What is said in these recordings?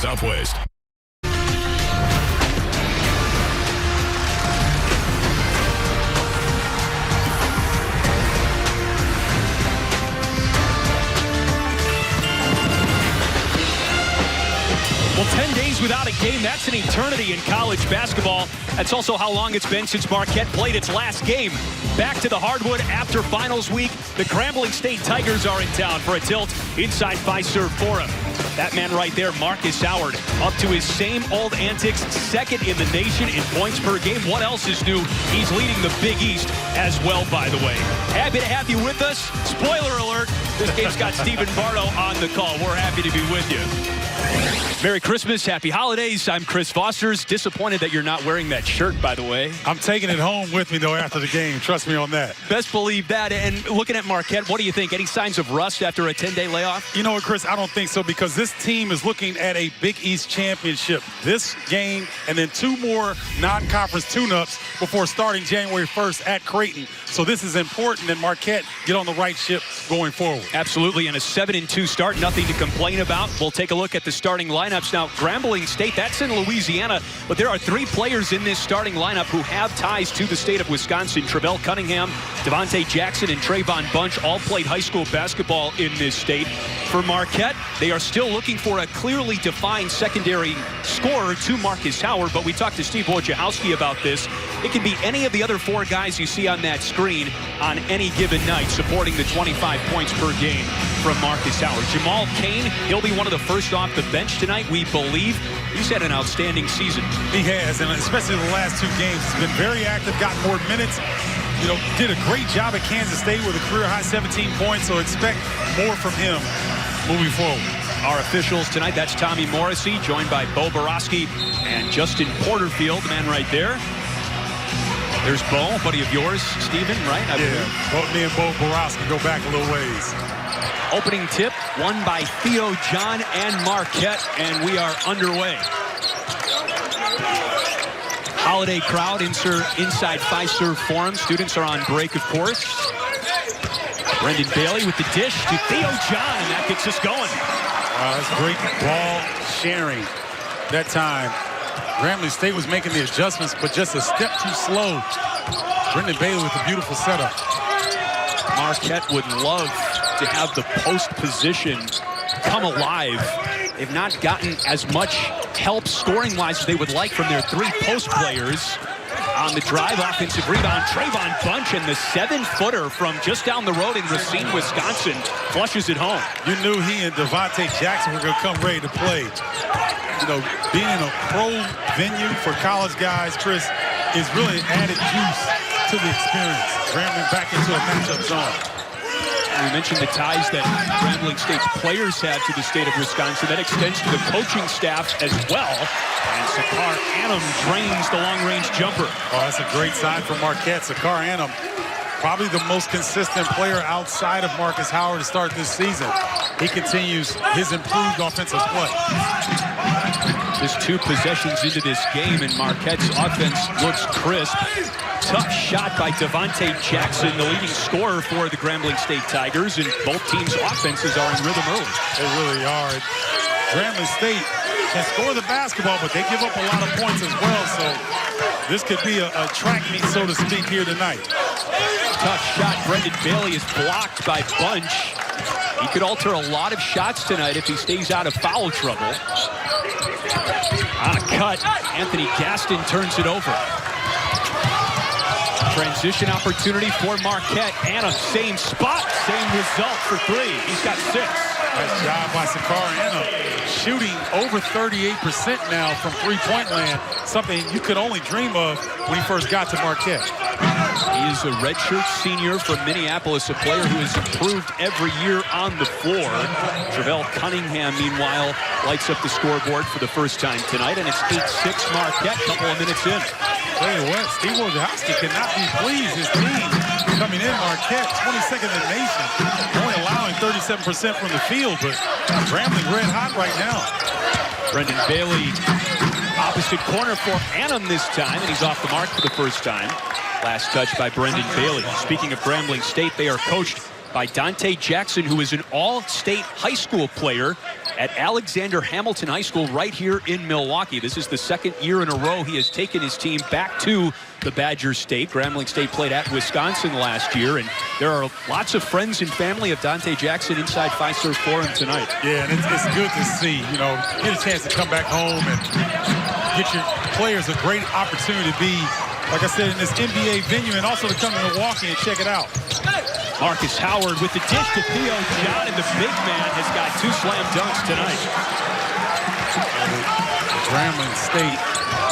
Southwest. Well, 10 days without a game, that's an eternity in college basketball. That's also how long it's been since Marquette played its last game. Back to the hardwood after finals week. The Grambling State Tigers are in town for a tilt inside Fiserv Forum. That man right there, Marcus Howard, up to his same old antics, second in the nation in points per game. What else is new? He's leading the Big East as well, by the way. Happy to have you with us. Spoiler alert, this game's got Stephen Bardo on the call. We're happy to be with you. Merry Christmas, happy holidays. I'm Chris Foster's. Disappointed that you're not wearing that shirt, by the way. I'm taking it home with me, though, after the game. Trust me on that. Best believe that. And looking at Marquette, what do you think? Any signs of rust after a 10-day layoff? You know what, Chris? I don't think so, because this team is looking at a Big East championship this game and then 2 more non-conference tune-ups before starting January 1st at Creighton. So this is important that Marquette get on the right ship going forward. Absolutely, and a 7-2 start, nothing to complain about. We'll take a look at the starting lineups now. Grambling State, that's in Louisiana, but there are 3 players in this starting lineup who have ties to the state of Wisconsin. Travell Cunningham, Devontae Jackson, and Trayvon Bunch all played high school basketball in this state. For Marquette, they are still looking for a clearly defined secondary scorer to Marcus Howard, but we talked to Steve Wojciechowski about this. It can be any of the other 4 guys you see on that screen on any given night, supporting the 25 points per game from Marcus Howard. Jamal Cain, he'll be one of the first off the bench tonight, we believe. He's had an outstanding season. He has, and especially the last 2 games. He's been very active, gotten more minutes. You know, did a great job at Kansas State with a career-high 17 points, so expect more from him moving forward. Our officials tonight, that's Tommy Morrissey, joined by Bo Borowski and Justin Porterfield, the man right there. There's Bo, buddy of yours, Stephen, right? Both me and Bo Borowski go back a little ways. Opening tip, won by Theo, John, and Marquette, and we are underway. Holiday crowd inside Fiserv Forum. Students are on break, of course. Brendan Bailey with the dish to Theo John, and that gets us going. That's great ball sharing that time. Grambling State was making the adjustments, but just a step too slow. Brendan Bailey with a beautiful setup. Marquette would love to have the post position come alive. They've not gotten as much help scoring-wise as they would like from their 3 post players. On the drive, offensive rebound, Trayvon Bunch, and the 7-footer from just down the road in Racine, Wisconsin, flushes it home. You knew he and Devontae Jackson were going to come ready to play. You know, being in a pro venue for college guys, Chris, is really added juice to the experience. Grambling back into a matchup zone. We mentioned the ties that Grambling State's players have to the state of Wisconsin. That extends to the coaching staff as well. And Sakar Annam drains the long-range jumper. Oh, that's a great sign for Marquette. Sakar Annam, probably the most consistent player outside of Marcus Howard to start this season. He continues his improved offensive play. Just 2 possessions into this game, and Marquette's offense looks crisp. Tough shot by Devontae Jackson, the leading scorer for the Grambling State Tigers, and both teams' offenses are in rhythm early. They really are. Grambling State can score the basketball, but they give up a lot of points as well, so this could be a track meet, so to speak, here tonight. Tough shot. Brendan Bailey is blocked by Bunch. He could alter a lot of shots tonight if he stays out of foul trouble. On a cut, Anthony Gaston turns it over. Transition opportunity for Marquette. Anna, same spot, same result for 3. He's got 6. Nice job by Sakar Anna. Shooting over 38% now from 3-point land, something you could only dream of when he first got to Marquette. He is a redshirt senior from Minneapolis, a player who has improved every year on the floor. Travell Cunningham, meanwhile, lights up the scoreboard for the first time tonight, and it's 8-6 Marquette, couple of minutes in. Tell you what, Steve Wojciechowski cannot be pleased. His team coming in, Marquette, 22nd in the nation, only allowing 37% from the field, but Grambling red hot right now. Brendan Bailey, opposite corner for Annam this time, and he's off the mark for the first time. Last touch by Brendan Bailey. Speaking of Grambling State, they are coached by Dante Jackson, who is an all-state high school player at Alexander Hamilton High School right here in Milwaukee. This is the second year in a row he has taken his team back to the Badger State. Grambling State played at Wisconsin last year, and there are lots of friends and family of Dante Jackson inside Fiserv Forum tonight. Yeah, and it's good to see, you know, get a chance to come back home and get your players a great opportunity to be, like I said, in this NBA venue, and also to come to Milwaukee and check it out. Marcus Howard with the dish to Theo John, and the big man has got 2 slam dunks tonight. The Grambling State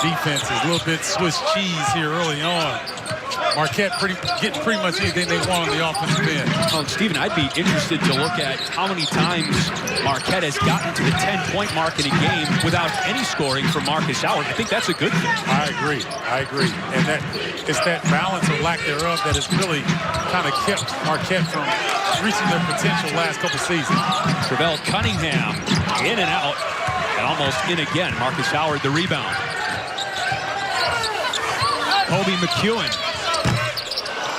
defense is a little bit Swiss cheese here early on. Marquette getting pretty much anything they want on the offensive end. Oh, Stephen, I'd be interested to look at how many times Marquette has gotten to the 10-point mark in a game without any scoring from Marcus Howard. I think that's a good thing. I agree. And it's that balance or lack thereof that has really kind of kept Marquette from reaching their potential last couple seasons. Travell Cunningham in and out, and almost in again. Marcus Howard the rebound. Kobe McEwen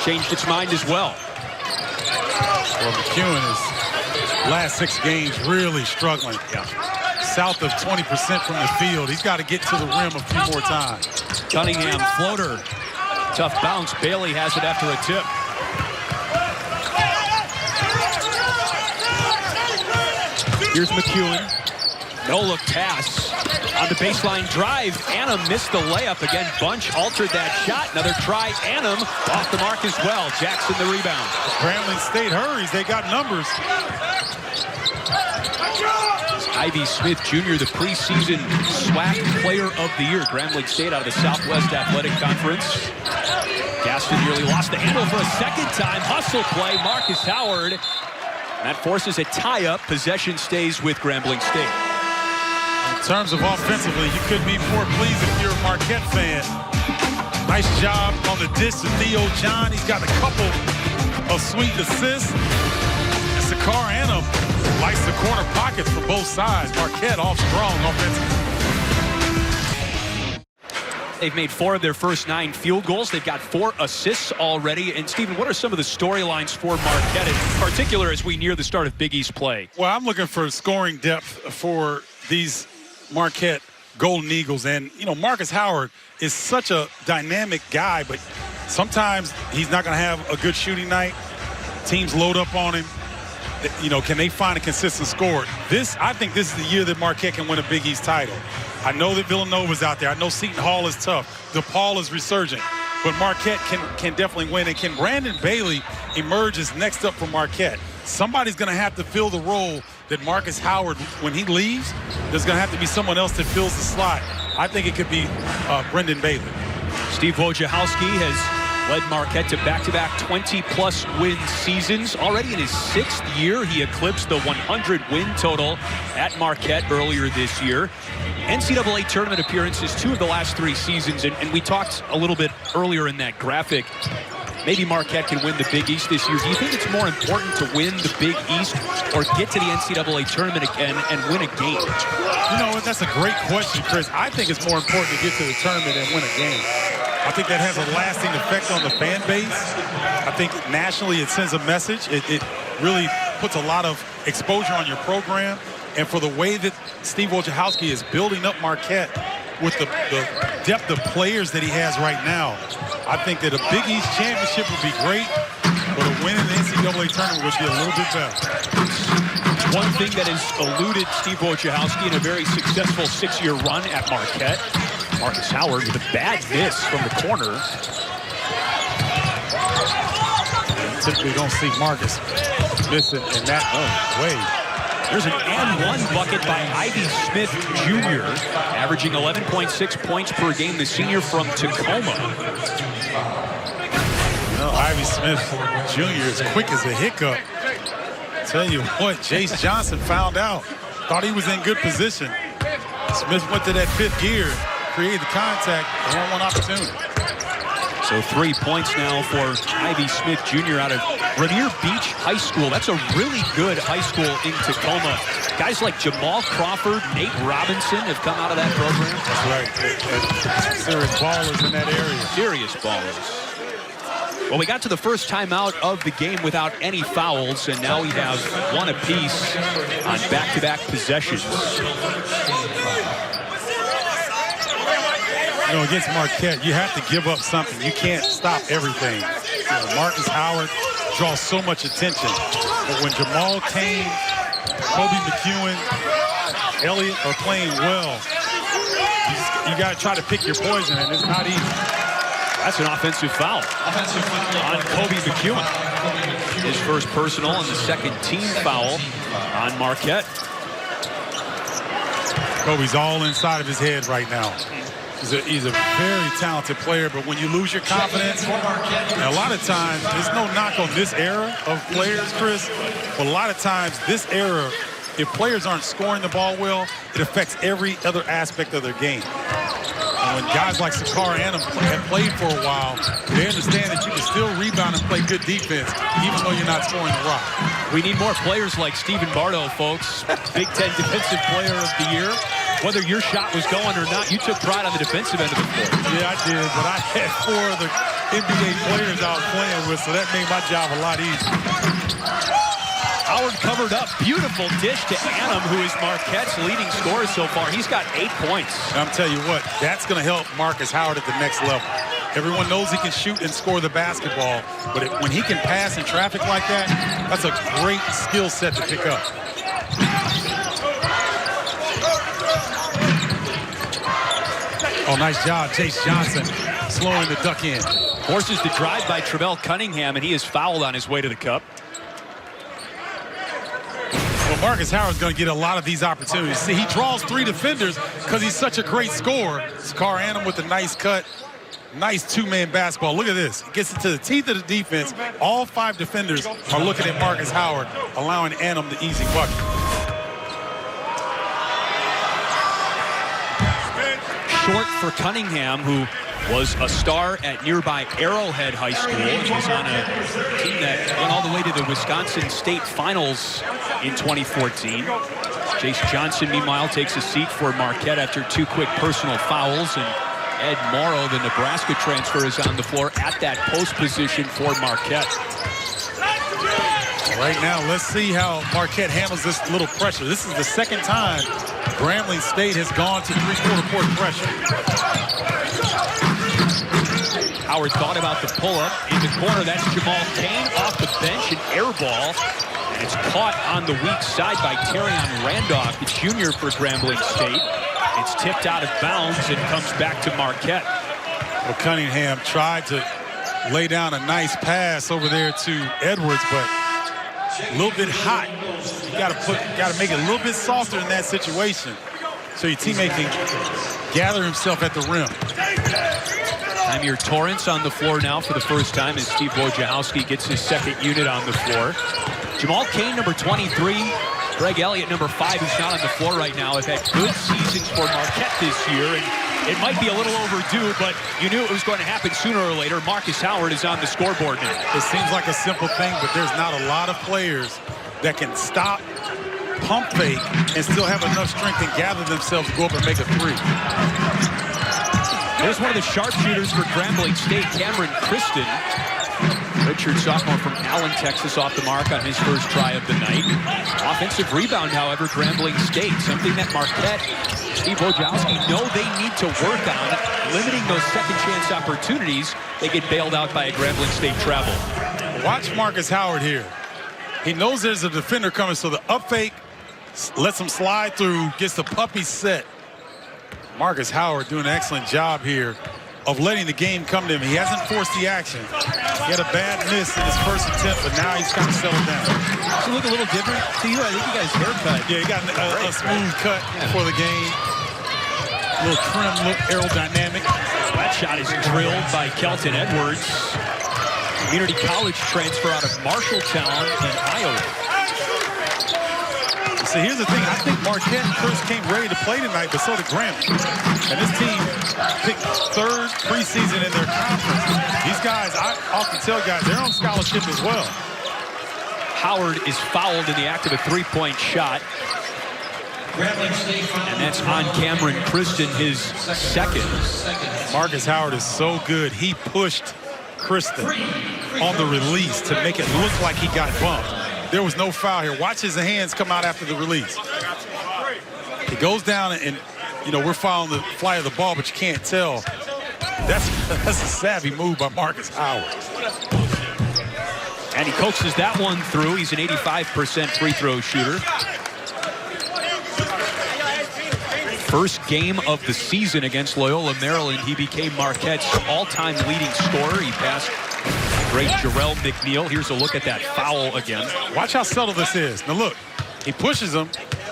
changed its mind as well. Well, McEwen is last 6 games really struggling. Yeah. South of 20% from the field. He's got to get to the rim a few more times. Cunningham floater. Tough bounce. Bailey has it after a tip. Here's McEwen. No-look pass. On the baseline drive, Annam missed the layup. Again, Bunch altered that shot. Another try, Annam off the mark as well. Jackson the rebound. Grambling State hurries. They got numbers. Ivy Smith Jr., the preseason SWAC Player of the Year. Grambling State out of the Southwest Athletic Conference. Gaston nearly lost the handle for a second time. Hustle play, Marcus Howard. That forces a tie-up. Possession stays with Grambling State. In terms of offensively, you couldn't be more pleased if you're a Marquette fan. Nice job on the dish to Theo John. He's got a couple of sweet assists. And Sakar Annam likes the corner pockets from both sides. Marquette off strong offensively. They've made 4 of their first 9 field goals. They've got 4 assists already. And, Stephen, what are some of the storylines for Marquette, in particular as we near the start of Big East play? Well, I'm looking for scoring depth for these Marquette Golden Eagles. And, you know, Marcus Howard is such a dynamic guy, but sometimes he's not going to have a good shooting night. Teams load up on him. You know, can they find a consistent score? I think this is the year that Marquette can win a Big East title. I know that Villanova's out there. I know Seton Hall is tough. DePaul is resurgent. But Marquette can definitely win. And can Brandon Bailey emerge as next up for Marquette? Somebody's going to have to fill the role that Marcus Howard, when he leaves, there's going to have to be someone else that fills the slot. I think it could be Brendan Bailey. Steve Wojciechowski has led Marquette to back-to-back 20-plus win seasons. Already in his 6th year, he eclipsed the 100-win total at Marquette earlier this year. NCAA tournament appearances 2 of the last 3 seasons, and we talked a little bit earlier in that graphic. Maybe Marquette can win the Big East this year. Do you think it's more important to win the Big East or get to the NCAA tournament again and win a game? You know, that's a great question, Chris. I think it's more important to get to the tournament and win a game. I think that has a lasting effect on the fan base. I think nationally it sends a message. It really puts a lot of exposure on your program. And for the way that Steve Wojciechowski is building up Marquette with the depth of players that he has right now, I think that a Big East championship would be great, but a win in the NCAA tournament would be a little bit better. One thing that has eluded Steve Wojciechowski in a very successful 6-year run at Marquette, Marcus Howard with a bad miss from the corner. Typically don't see Marcus missing in that way. There's an and-one bucket by Ivy Smith Jr., averaging 11.6 points per game, the senior from Tacoma. You know, Ivy Smith Jr. is quick as a hiccup. Tell you what, Jace Johnson found out. Thought he was in good position. Smith went to that 5th gear, created the contact, and 1 opportunity. So 3 points now for Ivy Smith Jr. out of Rainier Beach High School. That's a really good high school in Tacoma. Guys like Jamal Crawford, Nate Robinson have come out of that program. That's right. And serious ballers in that area. Serious ballers. Well, we got to the first timeout of the game without any fouls, and now we have one apiece on back-to-back possessions. You know, against Marquette, you have to give up something. You can't stop everything. You know, Marcus Howard draws so much attention. But when Jamal Cain, Kobe McEwen, Elliott are playing well, you got to try to pick your poison, and it's not easy. That's an offensive foul on Kobe McEwen. His first personal and the second team foul on Marquette. Kobe's all inside of his head right now. He's a very talented player, but when you lose your confidence, and a lot of times, there's no knock on this era of players, Chris, but a lot of times this era, if players aren't scoring the ball well, it affects every other aspect of their game. And when guys like Sakar Annam have played for a while, they understand that you can still rebound and play good defense, even though you're not scoring the rock. We need more players like Stephen Bardo, folks. Big Ten Defensive Player of the Year. Whether your shot was going or not, you took pride on the defensive end of the floor. Yeah, I did, but I had 4 of the NBA players I was playing with, so that made my job a lot easier. Howard covered up. Beautiful dish to Annam, who is Marquette's leading scorer so far. He's got 8 points. And I'm telling you what, that's going to help Marcus Howard at the next level. Everyone knows he can shoot and score the basketball, but when he can pass in traffic like that, that's a great skill set to pick up. Oh, nice job, Chase Johnson, slowing the duck in. Forces the drive by Travell Cunningham, and he is fouled on his way to the cup. Well, Marcus Howard's going to get a lot of these opportunities. See, he draws 3 defenders because he's such a great scorer. Sakar Annam with a nice cut. Nice 2-man basketball. Look at this. He gets into the teeth of the defense. All 5 defenders are looking at Marcus Howard, allowing Annam the easy bucket. Short for Cunningham, who was a star at nearby Arrowhead High School. He's on a team that went all the way to the Wisconsin State Finals in 2014. Chase Johnson, meanwhile, takes a seat for Marquette after 2 quick personal fouls. And Ed Morrow, the Nebraska transfer, is on the floor at that post position for Marquette. Right now, let's see how Marquette handles this little pressure. This is the second time Grambling State has gone to 3/4 court pressure. Howard thought about the pull-up. In the corner, that's Jamal Cain off the bench, an air ball. And it's caught on the weak side by Terrion Randolph, the junior for Grambling State. It's tipped out of bounds and comes back to Marquette. Well, Cunningham tried to lay down a nice pass over there to Edwards, but a little bit hot. You got to make it a little bit softer in that situation so your teammate can gather himself at the rim. Amir Torrance on the floor now for the first time as Steve Wojciechowski gets his second unit on the floor. Jamal Cain, number 23. Greg Elliott, number 5, who's not on the floor right now, have had good seasons for Marquette this year. And it might be a little overdue, but you knew it was going to happen sooner or later. Marcus Howard is on the scoreboard now. It seems like a simple thing, but there's not a lot of players that can stop, pump fake, and still have enough strength and gather themselves to go up and make a 3. There's one of the sharpshooters for Grambling State, Cameron Kristen. Richard, sophomore from Allen, Texas, off the mark on his first try of the night. Offensive rebound, however, Grambling State, something that Marquette, Steve Wojciechowski know they need to work on, limiting those second chance opportunities. They get bailed out by a Grambling State travel. Watch Marcus Howard here. He knows there's a defender coming, so the up fake lets him slide through, gets the puppy set. Marcus Howard doing an excellent job here of letting the game come to him. He hasn't forced the action. He had a bad miss in his first attempt, but now he's kind of settled down. Does it look a little different to you? I think you got his haircut. Yeah, he got a smooth cut for the game. A little trim look, aerodynamic. That shot is drilled by Kelton Edwards. Community college transfer out of Marshalltown in Iowa. So here's the thing. I think Marquette first came ready to play tonight, but so did Grambling. And this team picked 3rd preseason in their conference. These guys, I often tell guys, they're on scholarship as well. Howard is fouled in the act of a 3-point shot. And that's on Cameron Kristen, his second. Marcus Howard is so good. He pushed Kristen. on the release to make it look like he got bumped. There was no foul here. Watch his hands come out after the release. He goes down and you know, we're following the fly of the ball, but you can't tell. That's a savvy move by Marcus Howard. And he coaxes that one through. He's an 85% free throw shooter. First game of the season against Loyola Maryland, he became Marquette's all-time leading scorer. He passed great Jarrell McNeil. Here's a look at that foul again. Watch how subtle this is. Now look, he pushes him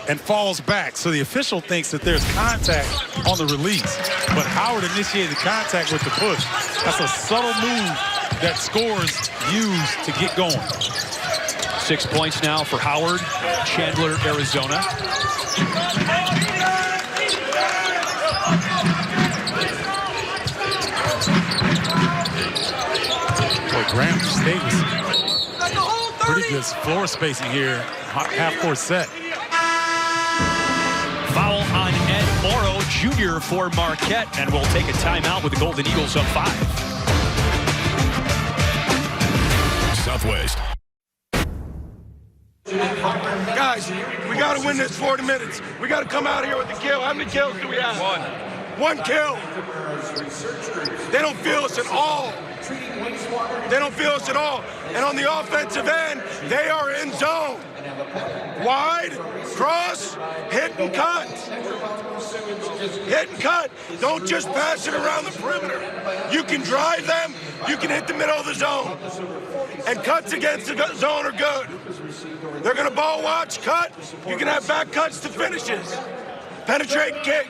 and falls back. So the official thinks that there's contact on the release. But Howard initiated contact with the push. That's a subtle move that scores use to get going. 6 points now for Howard, Chandler, Arizona. Graham State was pretty good floor spacing here, half-court set. Foul on Ed Morrow Jr. for Marquette, and we'll take a timeout with the Golden Eagles up 5. Southwest. Guys, we got to win this 40 minutes. We got to come out here with the kill. How many kills do we have? One kill. They don't feel us at all. They don't feel us at all. And on the offensive end, they are in zone. Wide, cross, hit and cut. Hit and cut. Don't just pass it around the perimeter. You can drive them. You can hit the middle of the zone. And cuts against the zone are good. They're going to ball watch, cut. You can have back cuts to finishes. Penetrate, kick.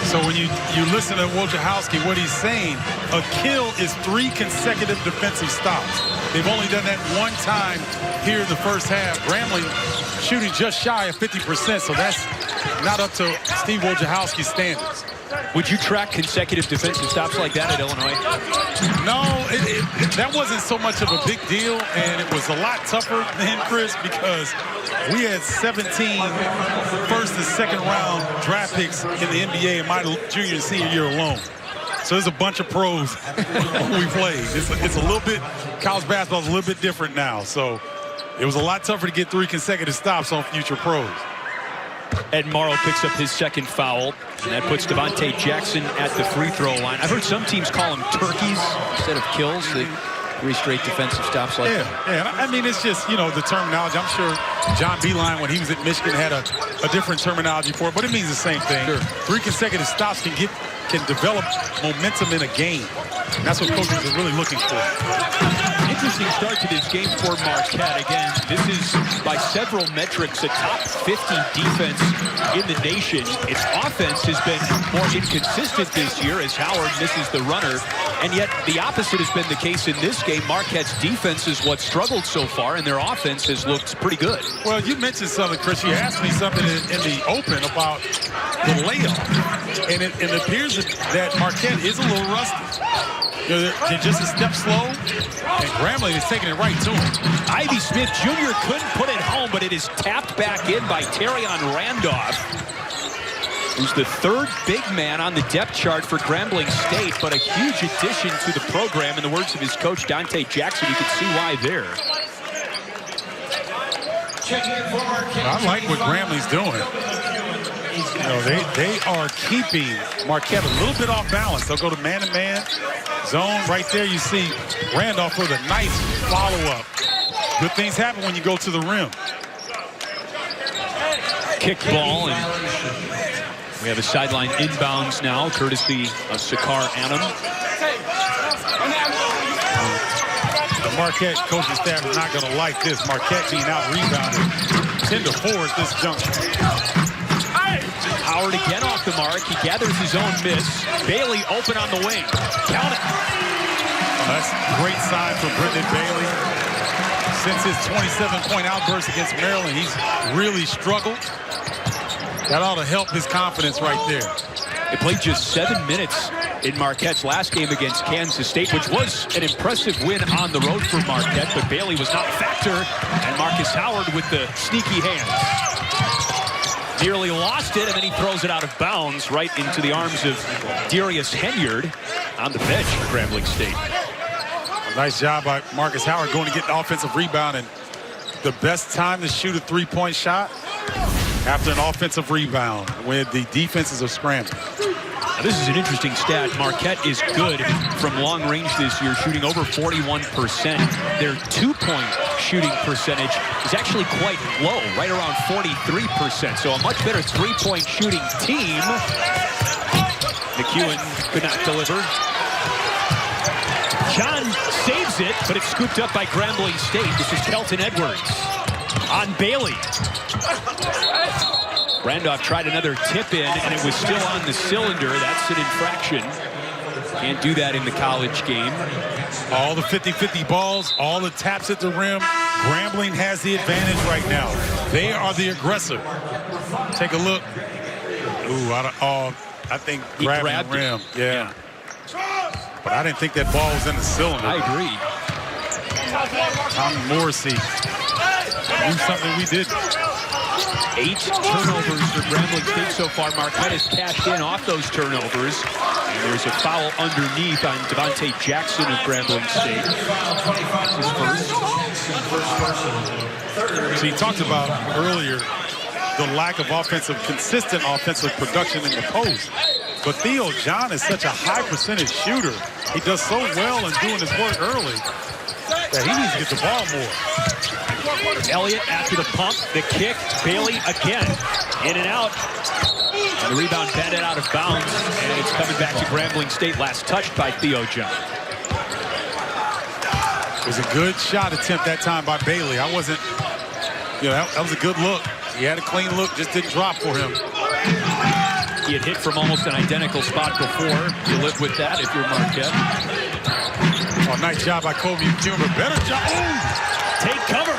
So when you listen to Wojciechowski, what he's saying, a kill is 3 consecutive defensive stops. They've only done that one time here in the first half. Grambling shooting just shy of 50%, so that's not up to Steve Wojciechowski's standards. Would you track consecutive defensive stops like that at Illinois? No, that wasn't so much of a big deal, and it was a lot tougher than Chris because we had 17 first and second round draft picks in the NBA in my junior and senior year alone. So there's a bunch of pros we played. It's a little bit, college basketball is a little bit different now. So it was a lot tougher to get 3 consecutive stops on future pros. Ed Morrow picks up his second foul, and that puts Devontae Jackson at the free throw line. I've heard some teams call them turkeys instead of kills. They 3 straight defensive stops like that. Yeah, I mean, it's just, you know, the terminology. I'm sure John Beilein, when he was at Michigan, had a different terminology for it, but it means the same thing. Sure. 3 consecutive stops can develop momentum in a game. And that's what coaches are really looking for. Interesting start to this game for Marquette. Again, this is by several metrics a top 50 defense in the nation. Its offense has been more inconsistent this year as Howard misses the runner. And yet the opposite has been the case in this game. Marquette's defense is what struggled so far, and their offense has looked pretty good. Well, you mentioned something, Chris. You asked me something in the open about the layup. And it appears that Marquette is a little rusty. You know, they're just a step slow, and Grambling is taking it right to him. Ivy Smith Jr. couldn't put it home, but it is tapped back in by Terrion Randolph, who's the 3rd big man on the depth chart for Grambling State, but a huge addition to the program. In the words of his coach, Dante Jackson, you can see why there. I like what Grambling's doing. You know, they are keeping Marquette a little bit off balance. They'll go to man-to-man zone. Right there you see Randolph with a nice follow-up. Good things happen when you go to the rim. Kick ball, and we have a sideline inbounds now, courtesy of Sakar Anum. The Marquette coaching staff is not going to like this. Marquette being out-rebounded 10-4 at this juncture. Howard again off the mark. He gathers his own miss. Bailey open on the wing. Count it. That's a great sign for Brendan Bailey. Since his 27-point outburst against Maryland, he's really struggled. That ought to help his confidence right there. They played just 7 minutes in Marquette's last game against Kansas State, which was an impressive win on the road for Marquette, but Bailey was not a factor, and Marcus Howard with the sneaky hands. Nearly lost it, and then he throws it out of bounds right into the arms of Darius Henyard. on the bench for Grambling State. A nice job by Marcus Howard going to get the offensive rebound, and the best time to shoot a three-point shot after an offensive rebound when the defenses are scrambling. Now, this is an interesting stat. Marquette is good from long range this year, shooting over 41%. Their two-point shooting percentage is actually quite low, right around 43%. So a much better three-point shooting team. McEwen could not deliver. John saves it, but it's scooped up by Grambling State. This is Kelton Edwards on Bailey. Randolph tried another tip in, and it was still on the cylinder. That's an infraction. Can't do that in the college game. All the 50-50 balls, all the taps at the rim. Grambling has the advantage right now. They are the aggressor. Take a look. Ooh, I think grabbing the rim. Yeah. But I didn't think that ball was in the cylinder. I agree. Tommy Morrissey knew something we didn't. 8 turnovers for Grambling State so far. Marquette has cashed in off those turnovers. And there's a foul underneath on Devontae Jackson of Grambling State. His first. So you talked about earlier the lack of consistent offensive production in the post. But Theo John is such a high percentage shooter. He does so well in doing his work early that he needs to get the ball more. Elliott after the pump, the kick, Bailey again, in and out. And the rebound batted out of bounds, and it's coming back to Grambling State, last touched by Theo John. It was a good shot attempt that time by Bailey. That was a good look. He had a clean look, just didn't drop for him. He had hit from almost an identical spot before. You live with that if you're Marquette. Oh, nice job by Kobe McEwen. Better job. Ooh. Take cover.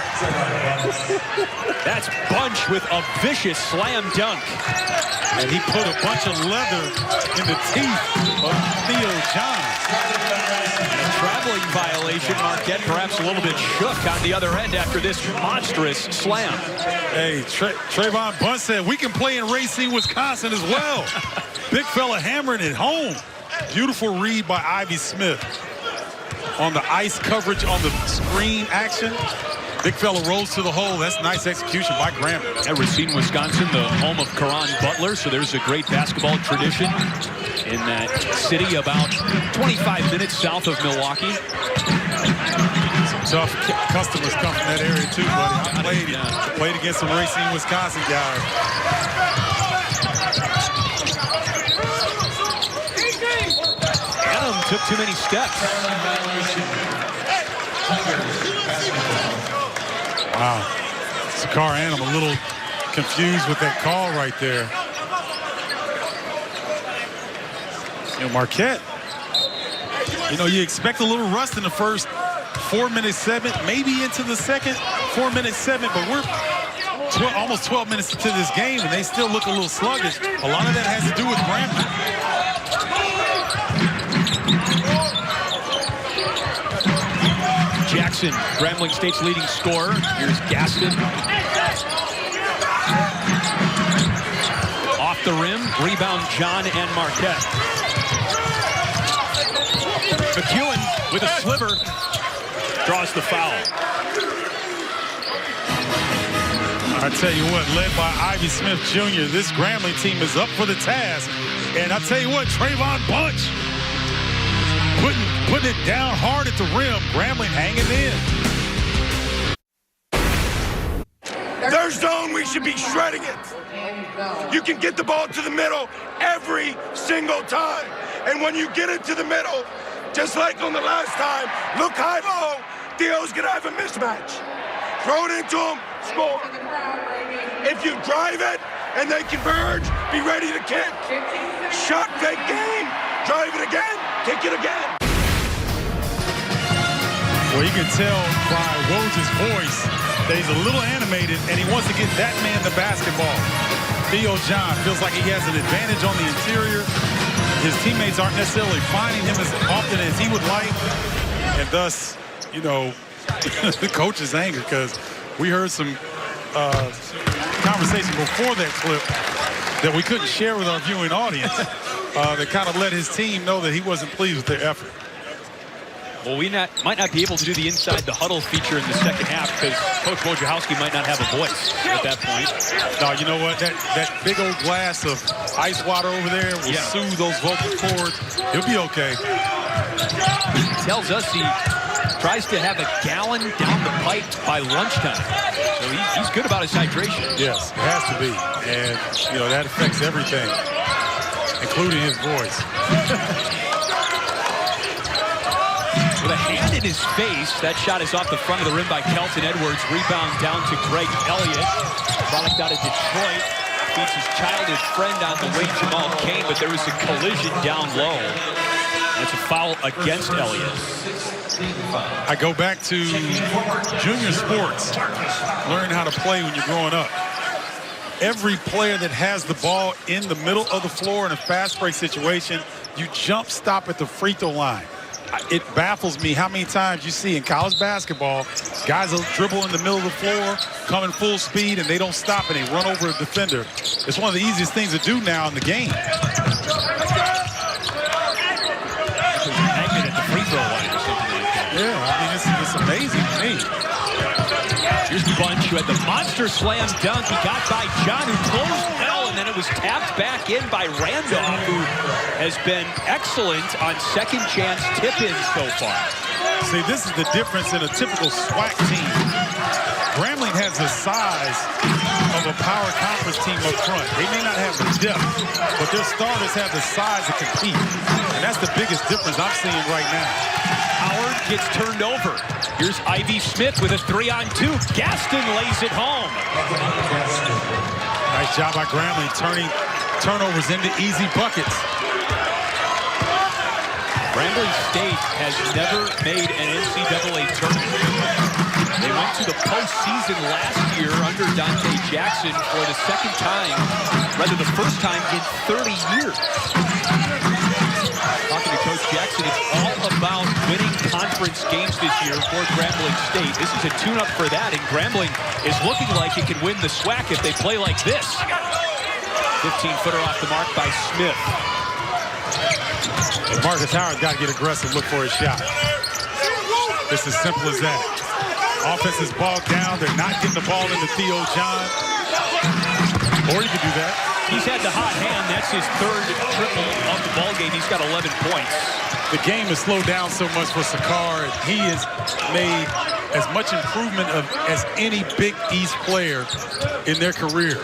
That's Bunch with a vicious slam dunk. And he put a bunch of leather in the teeth of Theo John. A traveling violation. Marquette perhaps a little bit shook on the other end after this monstrous slam. Hey, Trayvon Bunch said, we can play in Racine, Wisconsin as well. Big fella hammering it home. Beautiful read by Ivy Smith. On the ice coverage on the screen action. Big fella rolls to the hole. That's nice execution by Grambling. At Racine, Wisconsin, the home of Karan Butler, so there's a great basketball tradition in that city about 25 minutes south of Milwaukee. Some tough customers come from that area too, buddy. I played against some Racine, Wisconsin guys. Adam took too many steps. Wow. Sakar Adam a little confused with that call right there. Marquette, you expect a little rust in the first 4-minute segment, maybe into the second 4-minute segment, but we're almost 12 minutes into this game, and they still look a little sluggish. A lot of that has to do with Grambling. Jackson, Grambling State's leading scorer. Here's Gaston. Off the rim, rebound John and Marquette. McEwen with a sliver draws the foul. I tell you what, led by Ivy Smith Jr., this Grambling team is up for the task. And I tell you what, Trayvon Bunch putting it down hard at the rim. Grambling hanging in. Their zone, we should be shredding it. You can get the ball to the middle every single time. And when you get it to the middle, just like on the last time, look high-low, Theo's going to have a mismatch. Throw it into him, score. If you drive it and they converge, be ready to kick. Shot fake game, drive it again, kick it again. Well, you can tell by Woj's voice that he's a little animated and he wants to get that man the basketball. Theo John feels like he has an advantage on the interior. His teammates aren't necessarily finding him as often as he would like. And thus, the coach's anger, because we heard some conversation before that clip that we couldn't share with our viewing audience. that kind of let his team know that he wasn't pleased with their effort. Well, we might not be able to do the inside the huddle feature in the second half because Coach Wojciechowski might not have a voice at that point. No, you know what? That big old glass of ice water over there will soothe those vocal cords. He'll be okay. He tells us he tries to have a gallon down the pipe by lunchtime. So he's good about his hydration. Yes, it has to be. And, you know, that affects everything, including his voice. With a hand in his face, that shot is off the front of the rim by Kelton Edwards. Rebound down to Greg Elliott. Product out of Detroit. Feeds his childhood friend on the way, Jamal Cain, but there was a collision down low. That's a foul against Elliott. I go back to junior sports, learn how to play when you're growing up. Every player that has the ball in the middle of the floor in a fast break situation, you jump stop at the free throw line. It baffles me how many times you see in college basketball, guys will dribble in the middle of the floor, come in full speed, and they don't stop and they run over a defender. It's one of the easiest things to do now in the game. Magnet at the free throw line or something like that. Yeah, I mean, it's amazing to me. Here's Bunch who had the monster slam dunk. He got by John, who closed well, and then it was tapped back in by Randolph, who has been excellent on second chance tip-ins so far. See, this is the difference in a typical SWAC team. Grambling has the size of a power conference team up front. They may not have the depth, but their starters have the size to compete. And that's the biggest difference I'm seeing right now. Howard gets turned over. Here's Ivy Smith with a 3-on-2. Gaston lays it home. Nice job by Grambling, turning turnovers into easy buckets. Grambling State has never made an NCAA tournament. They went to the postseason last year under Dante Jackson for the second time, rather the first time in 30 years. Talking to Coach Jackson, it's all about winning conference games this year for Grambling State. This is a tune-up for that, and Grambling is looking like it can win the SWAC if they play like this. 15-footer off the mark by Smith. And Marcus Howard's got to get aggressive, look for his shot. It's as simple as that. Offense is bogged down. They're not getting the ball into Theo John. Or you could do that. He's had the hot hand. That's his third triple of the ballgame. He's got 11 points. The game has slowed down so much for Sakar. He has made as much improvement as any Big East player in their career.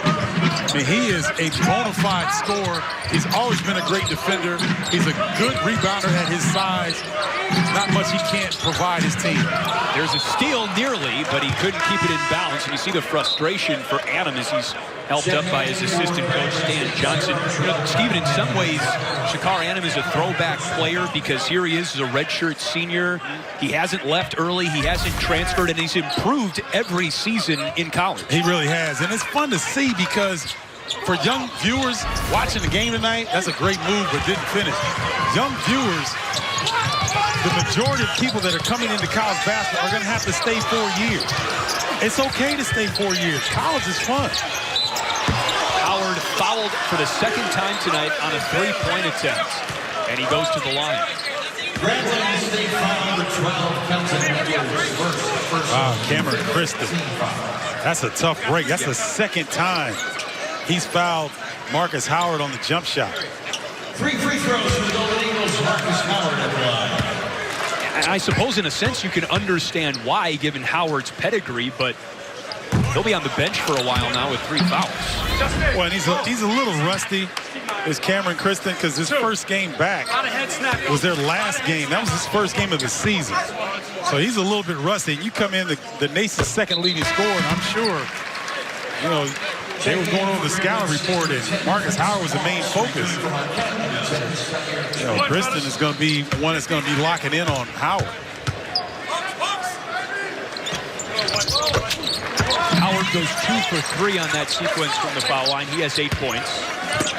I mean, he is a bona fide scorer. He's always been a great defender. He's a good rebounder at his size. Not much he can't provide his team. There's a steal nearly, but he couldn't keep it in balance. And you see the frustration for Adam as he's helped up by his assistant coach, Stan Johnson. You know, Stephen, in some ways, Shakar Adam is a throwback player because here he is as a redshirt senior. He hasn't left early. He hasn't transferred, and he's improved every season in college. He really has. And it's fun to see because for young viewers watching the game tonight, that's a great move, but didn't finish. Young viewers, the majority of people that are coming into college basketball are going to have to stay 4 years. It's okay to stay 4 years. College is fun. Howard fouled for the second time tonight on a three-point attempt, and he goes to the line. Wow, Cameron Kristen. That's a tough break. That's the second time he's fouled Marcus Howard on the jump shot. 3 free throws for the Golden Eagles. Marcus Howard at the line. And I suppose in a sense you can understand why, given Howard's pedigree, but he'll be on the bench for a while now with 3 fouls. Well, and he's a little rusty, is Cameron Kristen, because his first game back was their last game. That was his first game of the season. So he's a little bit rusty. You come in, the nation's second leading scorer, and I'm sure, you know, they were going over the scouting report, and Marcus Howard was the main focus. You know, Kristen is going to be one that's going to be locking in on Howard. Howard goes 2 for 3 on that sequence from the foul line. He has 8 points.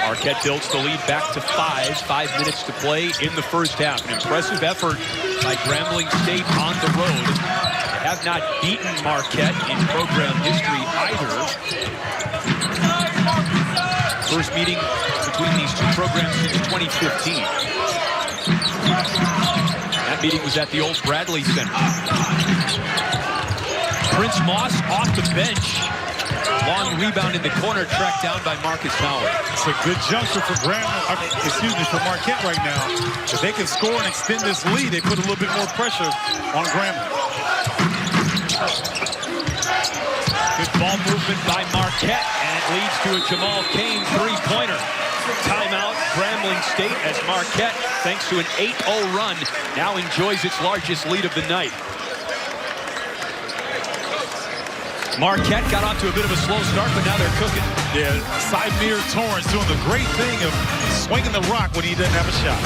Marquette builds the lead back to 5. 5 minutes to play in the first half. An impressive effort by Grambling State on the road. They have not beaten Marquette in program history either. First meeting between these two programs program since 2015. That meeting was at the old Bradley Center. Prince Moss off the bench. Long rebound in the corner, tracked down by Marcus Howard. It's a good juncture for for Marquette right now. If they can score and extend this lead, they put a little bit more pressure on Grambling. Good ball movement by Marquette, and it leads to a Jamal Cain three-pointer. Timeout, Grambling State, as Marquette, thanks to an 8-0 run, now enjoys its largest lead of the night. Marquette got off to a bit of a slow start, but now they're cooking. Yeah, Symir Torrance doing the great thing of swinging the rock when he doesn't have a shot.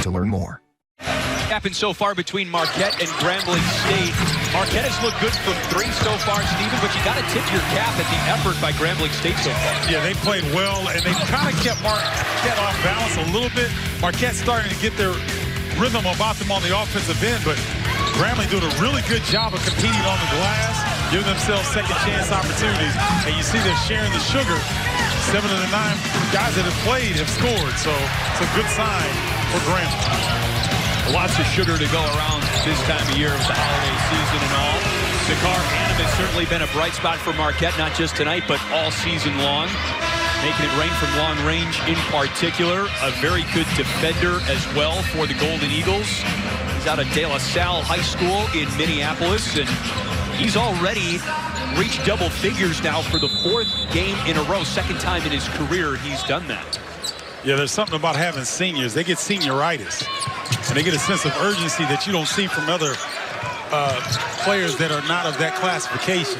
To learn more. Happened so far between Marquette and Grambling State. Marquette has looked good from three so far, Stephen, but you got to tip your cap at the effort by Grambling State so far. Yeah, they played well, and they kind of kept Marquette off balance a little bit. Marquette's starting to get their rhythm about them on the offensive end, but Grambling doing a really good job of competing on the glass, giving themselves second chance opportunities, and you see they're sharing the sugar. 7 of the 9 guys that have played have scored, so it's a good sign for Grambling. Lots of sugar to go around this time of year with the holiday season and all. Sakar Hanem has certainly been a bright spot for Marquette, not just tonight, but all season long. Making it rain from long range in particular. A very good defender as well for the Golden Eagles. He's out of De La Salle High School in Minneapolis, and he's already reached double figures now for the 4th game in a row. Second time in his career he's done that. Yeah, there's something about having seniors. They get senioritis, and they get a sense of urgency that you don't see from other players that are not of that classification.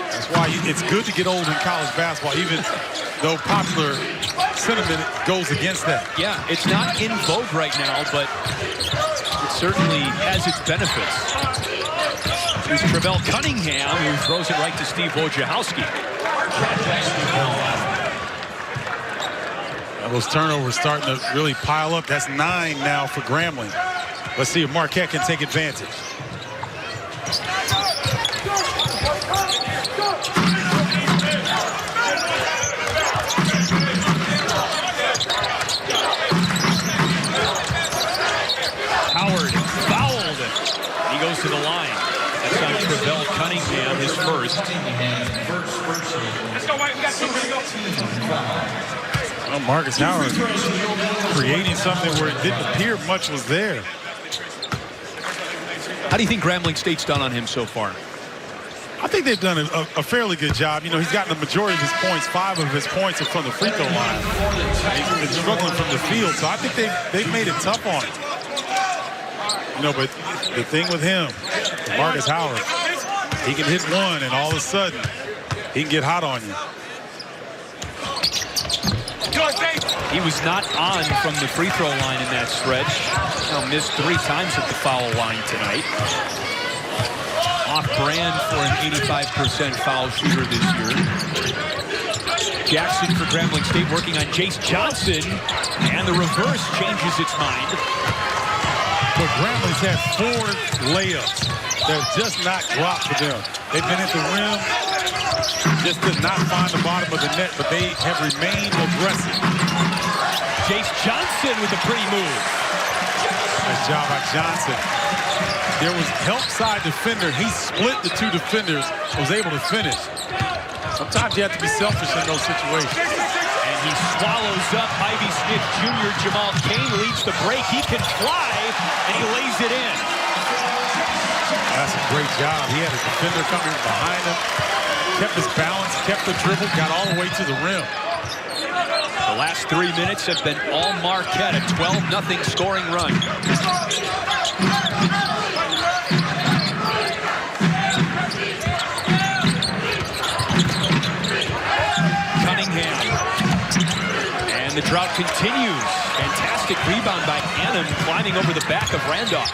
That's why it's good to get old in college basketball, even though popular sentiment goes against that. Yeah, it's not in vogue right now, but it certainly has its benefits. Here's Travell Cunningham, who throws it right to Steve Wojciechowski. Those turnovers starting to really pile up. That's 9 now for Grambling. Let's see if Marquette can take advantage. Howard fouled. He goes to the line. That's on Travell Cunningham, his first. Let's go, White. We got 2 to go. Well, Marcus Howard creating something where it didn't appear much was there. How do you think Grambling State's done on him so far? I think they've done a fairly good job. You know, he's gotten the majority of his points. 5 of his points are from the free throw line. He's been struggling from the field, so I think they've made it tough on him. You know, but the thing with him, Marcus Howard, he can hit one, and all of a sudden, he can get hot on you. He was not on from the free throw line in that stretch. Now missed 3 times at the foul line tonight. Off brand for an 85% foul shooter this year. Jackson for Grambling State working on Jace Johnson, and the reverse changes its mind. But Grambling's had 4 layups that have just not dropped for them. They've been at the rim, just did not find the bottom of the net, but they have remained aggressive. Jace Johnson with a pretty move. Nice job by Johnson. There was help side defender. He split the 2 defenders, was able to finish. Sometimes you have to be selfish in those situations. And he swallows up Ivy Smith Jr. Jamal Cain leads the break. He can fly, and he lays it in. That's a great job. He had a defender coming behind him, kept his balance, kept the dribble, got all the way to the rim. The last 3 minutes have been all Marquette, a 12-0 scoring run. Cunningham. And the drought continues. Fantastic rebound by Hanem, climbing over the back of Randolph.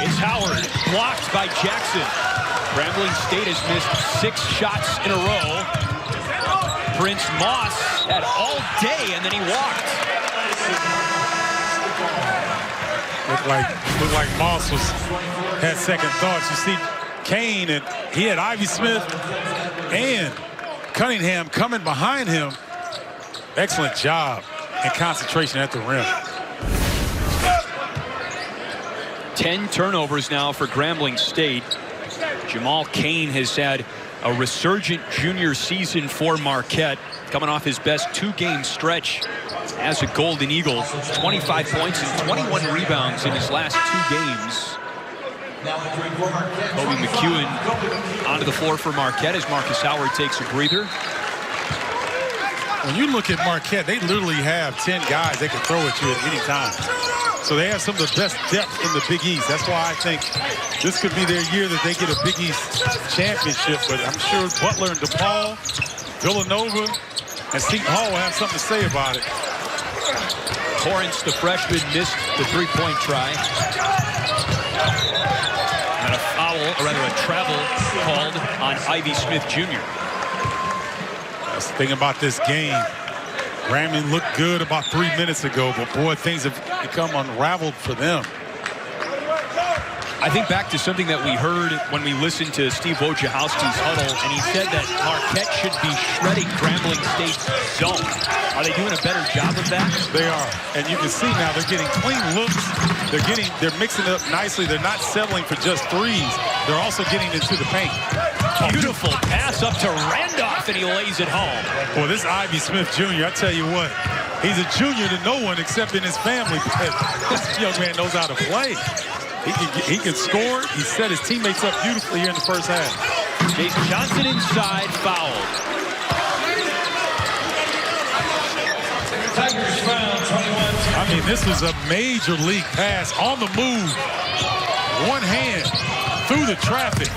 It's Howard, blocked by Jackson. Grambling State has missed 6 shots in a row. Prince Moss had all day, and then he walked. Looked like Moss had second thoughts. You see Cain, and he had Ivy Smith And Cunningham coming behind him. Excellent job and concentration at the rim. 10 turnovers now for Grambling State. Jamal Cain has had a resurgent junior season for Marquette, coming off his best 2-game stretch as a Golden Eagle. 25 points and 21 rebounds in his last 2 games. Kobe McEwen onto the floor for Marquette as Marcus Howard takes a breather. When you look at Marquette, they literally have 10 guys they can throw at you at any time. So they have some of the best depth in the Big East. That's why I think this could be their year that they get a Big East championship. But I'm sure Butler and DePaul, Villanova, and Seton Hall will have something to say about it. Torrance, the freshman, missed the 3-point try. And a foul, or rather a travel called on Ivy Smith Jr. That's the thing about this game. Grambling looked good about 3 minutes ago, but boy, things have become unraveled for them. I think back to something that we heard when we listened to Steve Wojciechowski's huddle, and he said that Marquette should be shredding Grambling State's zone. Are they doing a better job of that? They are, and you can see now they're getting clean looks. They're mixing it up nicely. They're not settling for just threes. They're also getting into the paint. Beautiful pass up to Randolph, and he lays it home. Well, this Ivy Smith Jr., I tell you what, he's a junior to no one except in his family, because this young man knows how to play. He can score. He set his teammates up beautifully here in the first half. Jason Johnson inside, fouled. Tigers foul, 21. I mean, this was a major league pass on the move. One hand through the traffic.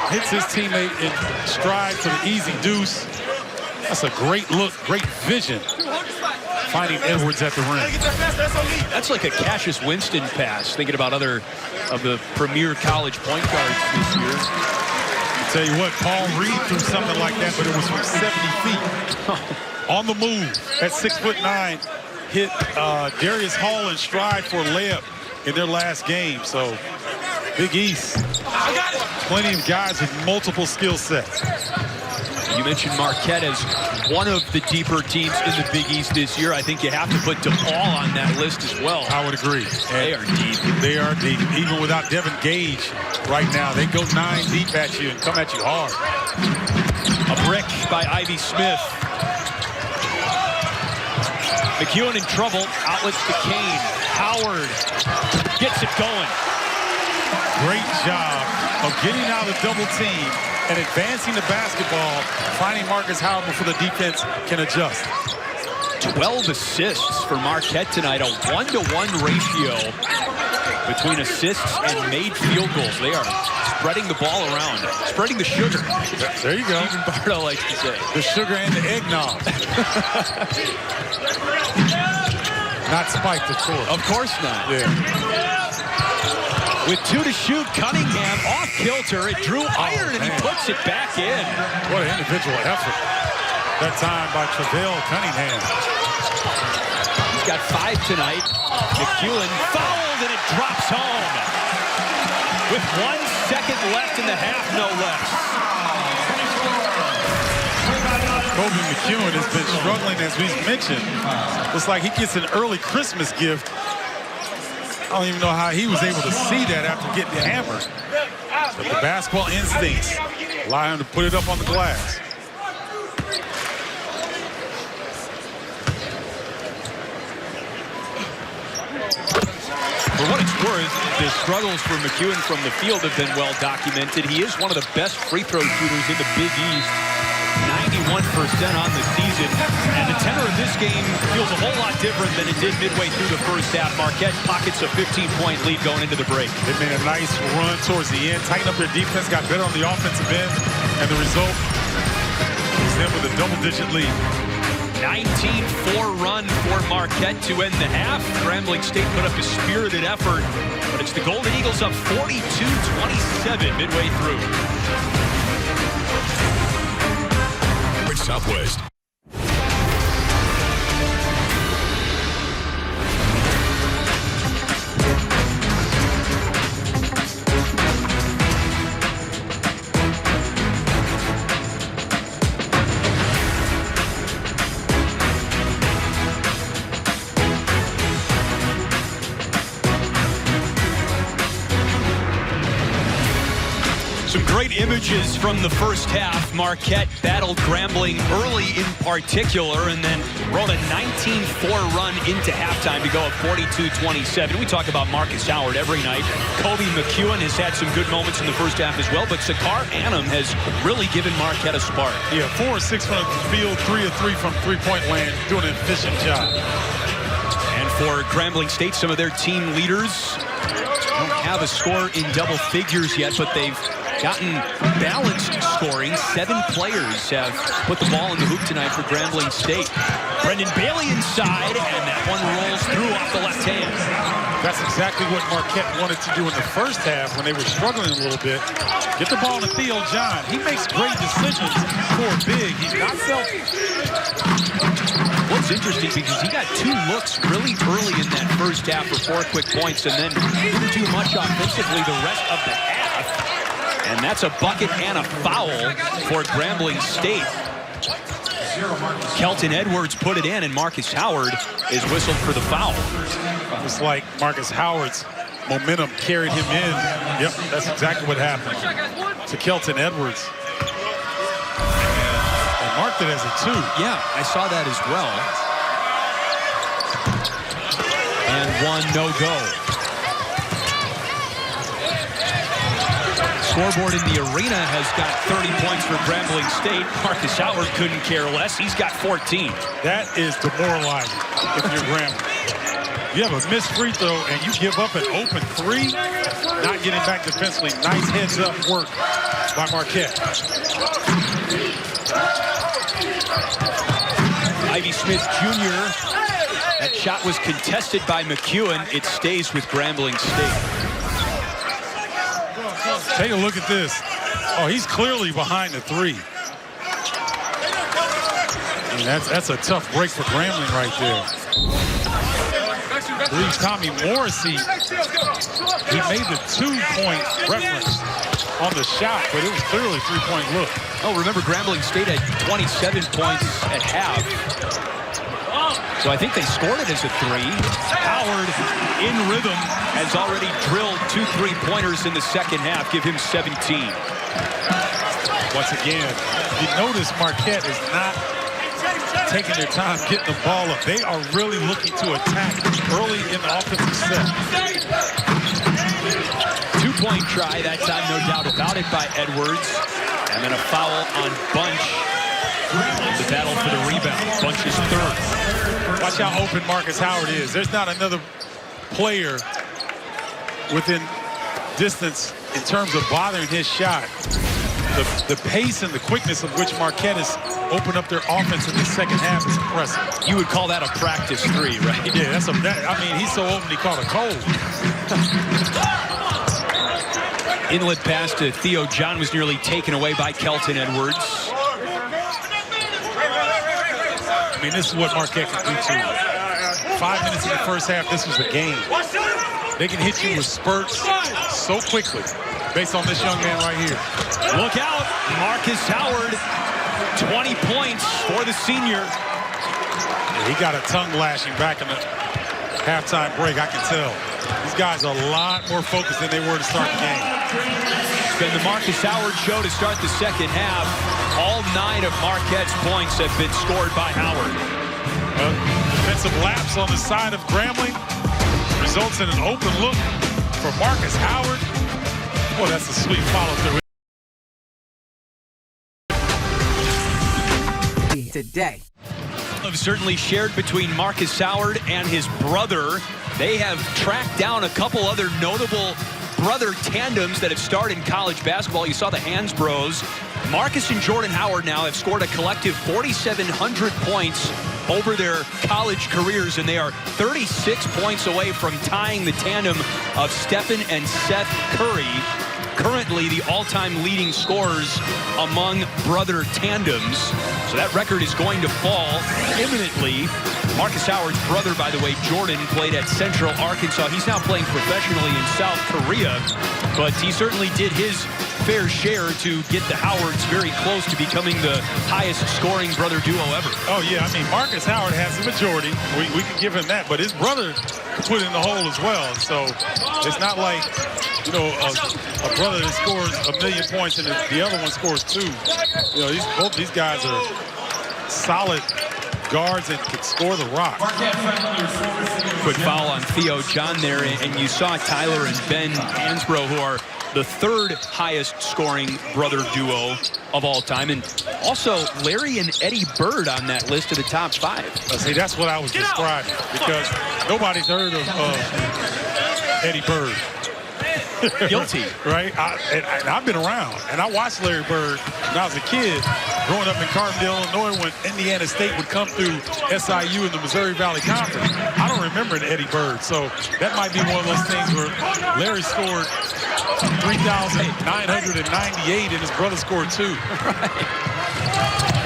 Hits his teammate in stride for the easy deuce. That's a great look, great vision. Finding Edwards at the rim. That's like a Cassius Winston pass, thinking about other of the premier college point guards this year. I'll tell you what, Paul Reed threw something like that, but it was from 70 feet. On the move at 6'9", hit Darius Hall in stride for a layup in their last game. So Big East, plenty of guys with multiple skill sets. You mentioned Marquette as one of the deeper teams in the Big East this year. I think you have to put DePaul on that list as well. I would agree. They are deep. They are deep. Even without Devin Gage right now, they go 9 deep at you and come at you hard. A brick by Ivy Smith. McEwen in trouble. Outlets to Cain. Howard gets it going. Great job of getting out of double team and advancing the basketball, finding Marcus Howard before the defense can adjust. 12 assists for Marquette tonight, a 1-to-1 ratio between assists and made field goals. They are spreading the ball around, spreading the sugar. There you go. Stephen Bardo likes to say. The sugar and the eggnog. Not spiked, of course. Of course not. Yeah. With 2 to shoot, Cunningham off kilter. It drew iron, and he puts it back in. What an individual effort. That time by Travell Cunningham. He's got 5 tonight. McEwen fouled, and it drops home. With 1 second left in the half, no less. Kobe McEwen has been struggling, as we mentioned. Looks like he gets an early Christmas gift. I don't even know how he was able to see that after getting hammered. But the basketball instincts allow him to put it up on the glass. For what it's worth, the struggles for McEwen from the field have been well documented. He is one of the best free throw shooters in the Big East. 91% on the season. And the tenor of this game feels a whole lot different than it did midway through the first half. Marquette pockets a 15-point lead going into the break. They made a nice run towards the end, tightened up their defense, got better on the offensive end, and the result is them with a double-digit lead. 19-4 run for Marquette to end the half. Grambling State put up a spirited effort, but it's the Golden Eagles up 42-27 midway through. Southwest. Some great images from the first half. Marquette battled Grambling early in particular and then rode a 19-4 run into halftime to go up 42-27. We talk about Marcus Howard every night. Kobe McEwen has had some good moments in the first half as well, but Sakar Annam has really given Marquette a spark. Yeah, 4 of 6 from the field, 3 of 3 from three-point land, doing an efficient job. And for Grambling State, some of their team leaders don't have a score in double figures yet, but they've gotten balanced scoring. 7 players have put the ball in the hoop tonight for Grambling State. Brendan Bailey inside, and that one rolls through off the left hand. That's exactly what Marquette wanted to do in the first half when they were struggling a little bit. Get the ball to Theo John. He makes great decisions for big. He's not selfish. What's interesting, because he got 2 looks really early in that first half for 4 quick points and then didn't do much offensively the rest of the half. And that's a bucket and a foul for Grambling State. Kelton Edwards put it in, and Marcus Howard is whistled for the foul. It's like Marcus Howard's momentum carried him in. Yep, that's exactly what happened to Kelton Edwards. And marked it as a 2. Yeah, I saw that as well. And 1 no-go. Scoreboard in the arena has got 30 points for Grambling State. Marcus Howard couldn't care less. He's got 14. That is demoralizing if you're Grambling. You have a missed free throw and you give up an open 3, not getting back defensively. Nice heads-up work by Marquette. Ivy Smith Jr. That shot was contested by McEwen. It stays with Grambling State. Take a look at this. Oh, he's clearly behind the 3. And that's a tough break for Grambling right there. I believe Tommy Morrissey, he made the 2-point reference on the shot, but it was clearly a 3-point look. Oh, remember Grambling State had 27 points at half. So I think they scored it as a 3. Howard in rhythm has already drilled 2 3-pointers in the second half. Give him 17. Once again, you notice Marquette is not taking their time getting the ball up. They are really looking to attack early in the offensive set. 2-point try that time, no doubt about it, by Edwards. And then a foul on Bunch. The battle for the rebound. Bunch is 3rd. Watch how open Marcus Howard is. There's not another player within distance in terms of bothering his shot. The pace and the quickness of which Marquette has opened up their offense in the second half is impressive. You would call that a practice 3, right? Yeah, I mean, he's so open he caught a cold. Inlet pass to Theo John was nearly taken away by Kelton Edwards. I mean, this is what Marquette can do too. 5 minutes in the first half, this was a game. They can hit you with spurts so quickly based on this young man right here. Look out, Marcus Howard, 20 points for the senior. Yeah, he got a tongue lashing back in the halftime break, I can tell. These guys are a lot more focused than they were to start the game. It's been the Marcus Howard show to start the second half. All 9 of Marquette's points have been scored by Howard. Defensive lapse on the side of Grambling results in an open look for Marcus Howard. Boy, that's a sweet follow-through. Today. Have certainly shared between Marcus Howard and his brother. They have tracked down a couple other notable brother tandems that have starred in college basketball. You saw the Hands Bros. Marcus and Jordan Howard now have scored a collective 4,700 points over their college careers, and they are 36 points away from tying the tandem of Stephen and Seth Curry, currently the all-time leading scorers among brother tandems. So that record is going to fall imminently. Marcus Howard's brother, by the way, Jordan, played at Central Arkansas. He's now playing professionally in South Korea, but he certainly did his fair share to get the Howards very close to becoming the highest scoring brother duo ever. Oh, yeah. I mean, Marcus Howard has the majority. We can give him that. But his brother put in the hole as well. So it's not like, you know, a brother that scores 1,000,000 points and the other one scores 2. You know, both these guys are solid guards and could score the rock. Quick foul on Theo John there, and you saw Tyler and Ben Hansbrough, who are the 3rd highest scoring brother duo of all time, and also Larry and Eddie Bird on that list of the top 5. See, that's what I was describing, because nobody's heard of Eddie Bird. Guilty. Right? And I've been around, and I watched Larry Bird when I was a kid, growing up in Carbondale, Illinois, when Indiana State would come through SIU in the Missouri Valley Conference. I don't remember an Eddie Bird, so that might be one of those things where Larry scored 3,998 and his brother scored 2. Right.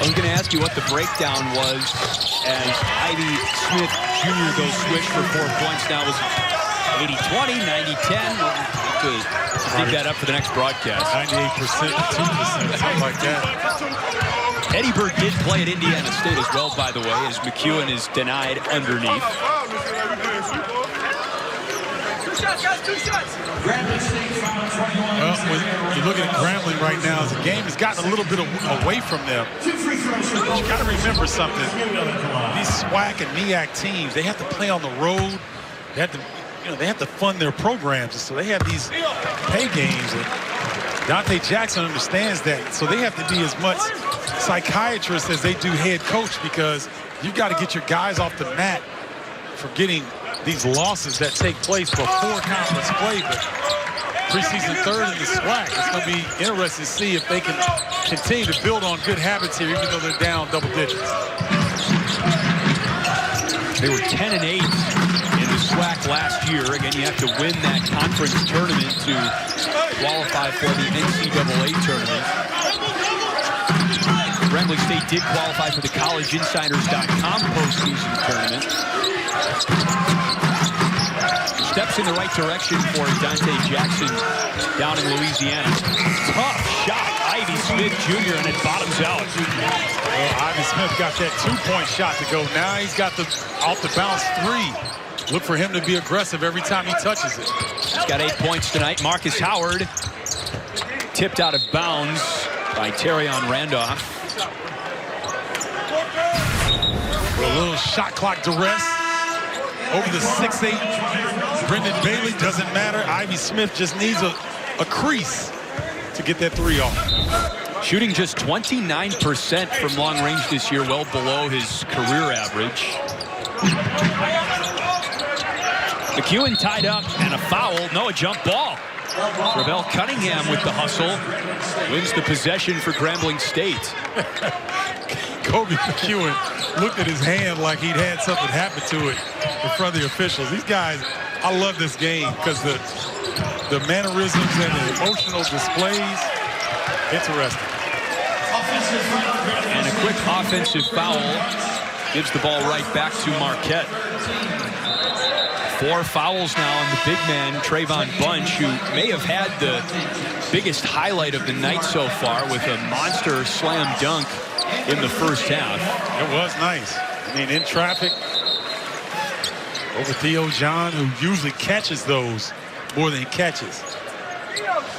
I was going to ask you what the breakdown was as Ivy Smith Jr. goes switch for 4 points. Now it was 80-20, 90-10. We'll have to dig that up for the next broadcast. 98%, 2%, something like that. Eddie Bird did play at Indiana State as well, by the way, as McEwen is denied underneath. Well, when you're looking at Grambling right now, the game has gotten a little bit away from them. But you got to remember something. These SWAC and MEAC teams, they have to play on the road. They have to, they have to fund their programs, so they have these pay games. And Dante Jackson understands that, so they have to be as much psychiatrist as they do head coach, because you've got to get your guys off the mat for getting these losses that take place before conference play. But preseason 3rd in the SWAC, it's going to be interesting to see if they can continue to build on good habits here, even though they're down double digits. They were 10-8 in the SWAC last year. Again, you have to win that conference tournament to qualify for the NCAA tournament. Grambling State did qualify for the collegeinsiders.com postseason tournament. Steps in the right direction for Dante Jackson down in Louisiana. Tough shot, Ivy Smith Jr., and it bottoms out. Well, Ivy Smith got that 2-point shot to go. Now he's got the off-the-bounce 3. Look for him to be aggressive every time he touches it. He's got 8 points tonight. Marcus Howard tipped out of bounds by Terrion Randolph. A little shot clock duress over the 6'8". Brendan Bailey, doesn't matter. Ivy Smith just needs a crease to get that 3 off. Shooting just 29% from long range this year, well below his career average. McEwen tied up and a foul. No, a jump ball. Ravel Cunningham with the hustle wins the possession for Grambling State. Kobe McEwen looked at his hand like he'd had something happen to it in front of the officials. These guys, I love this game because the mannerisms and the emotional displays, interesting. And a quick offensive foul gives the ball right back to Marquette. 4 fouls now on the big man, Trayvon Bunch, who may have had the biggest highlight of the night so far with a monster slam dunk in the first half. It was nice. I mean, in traffic over Theo John, who usually catches those more than he catches.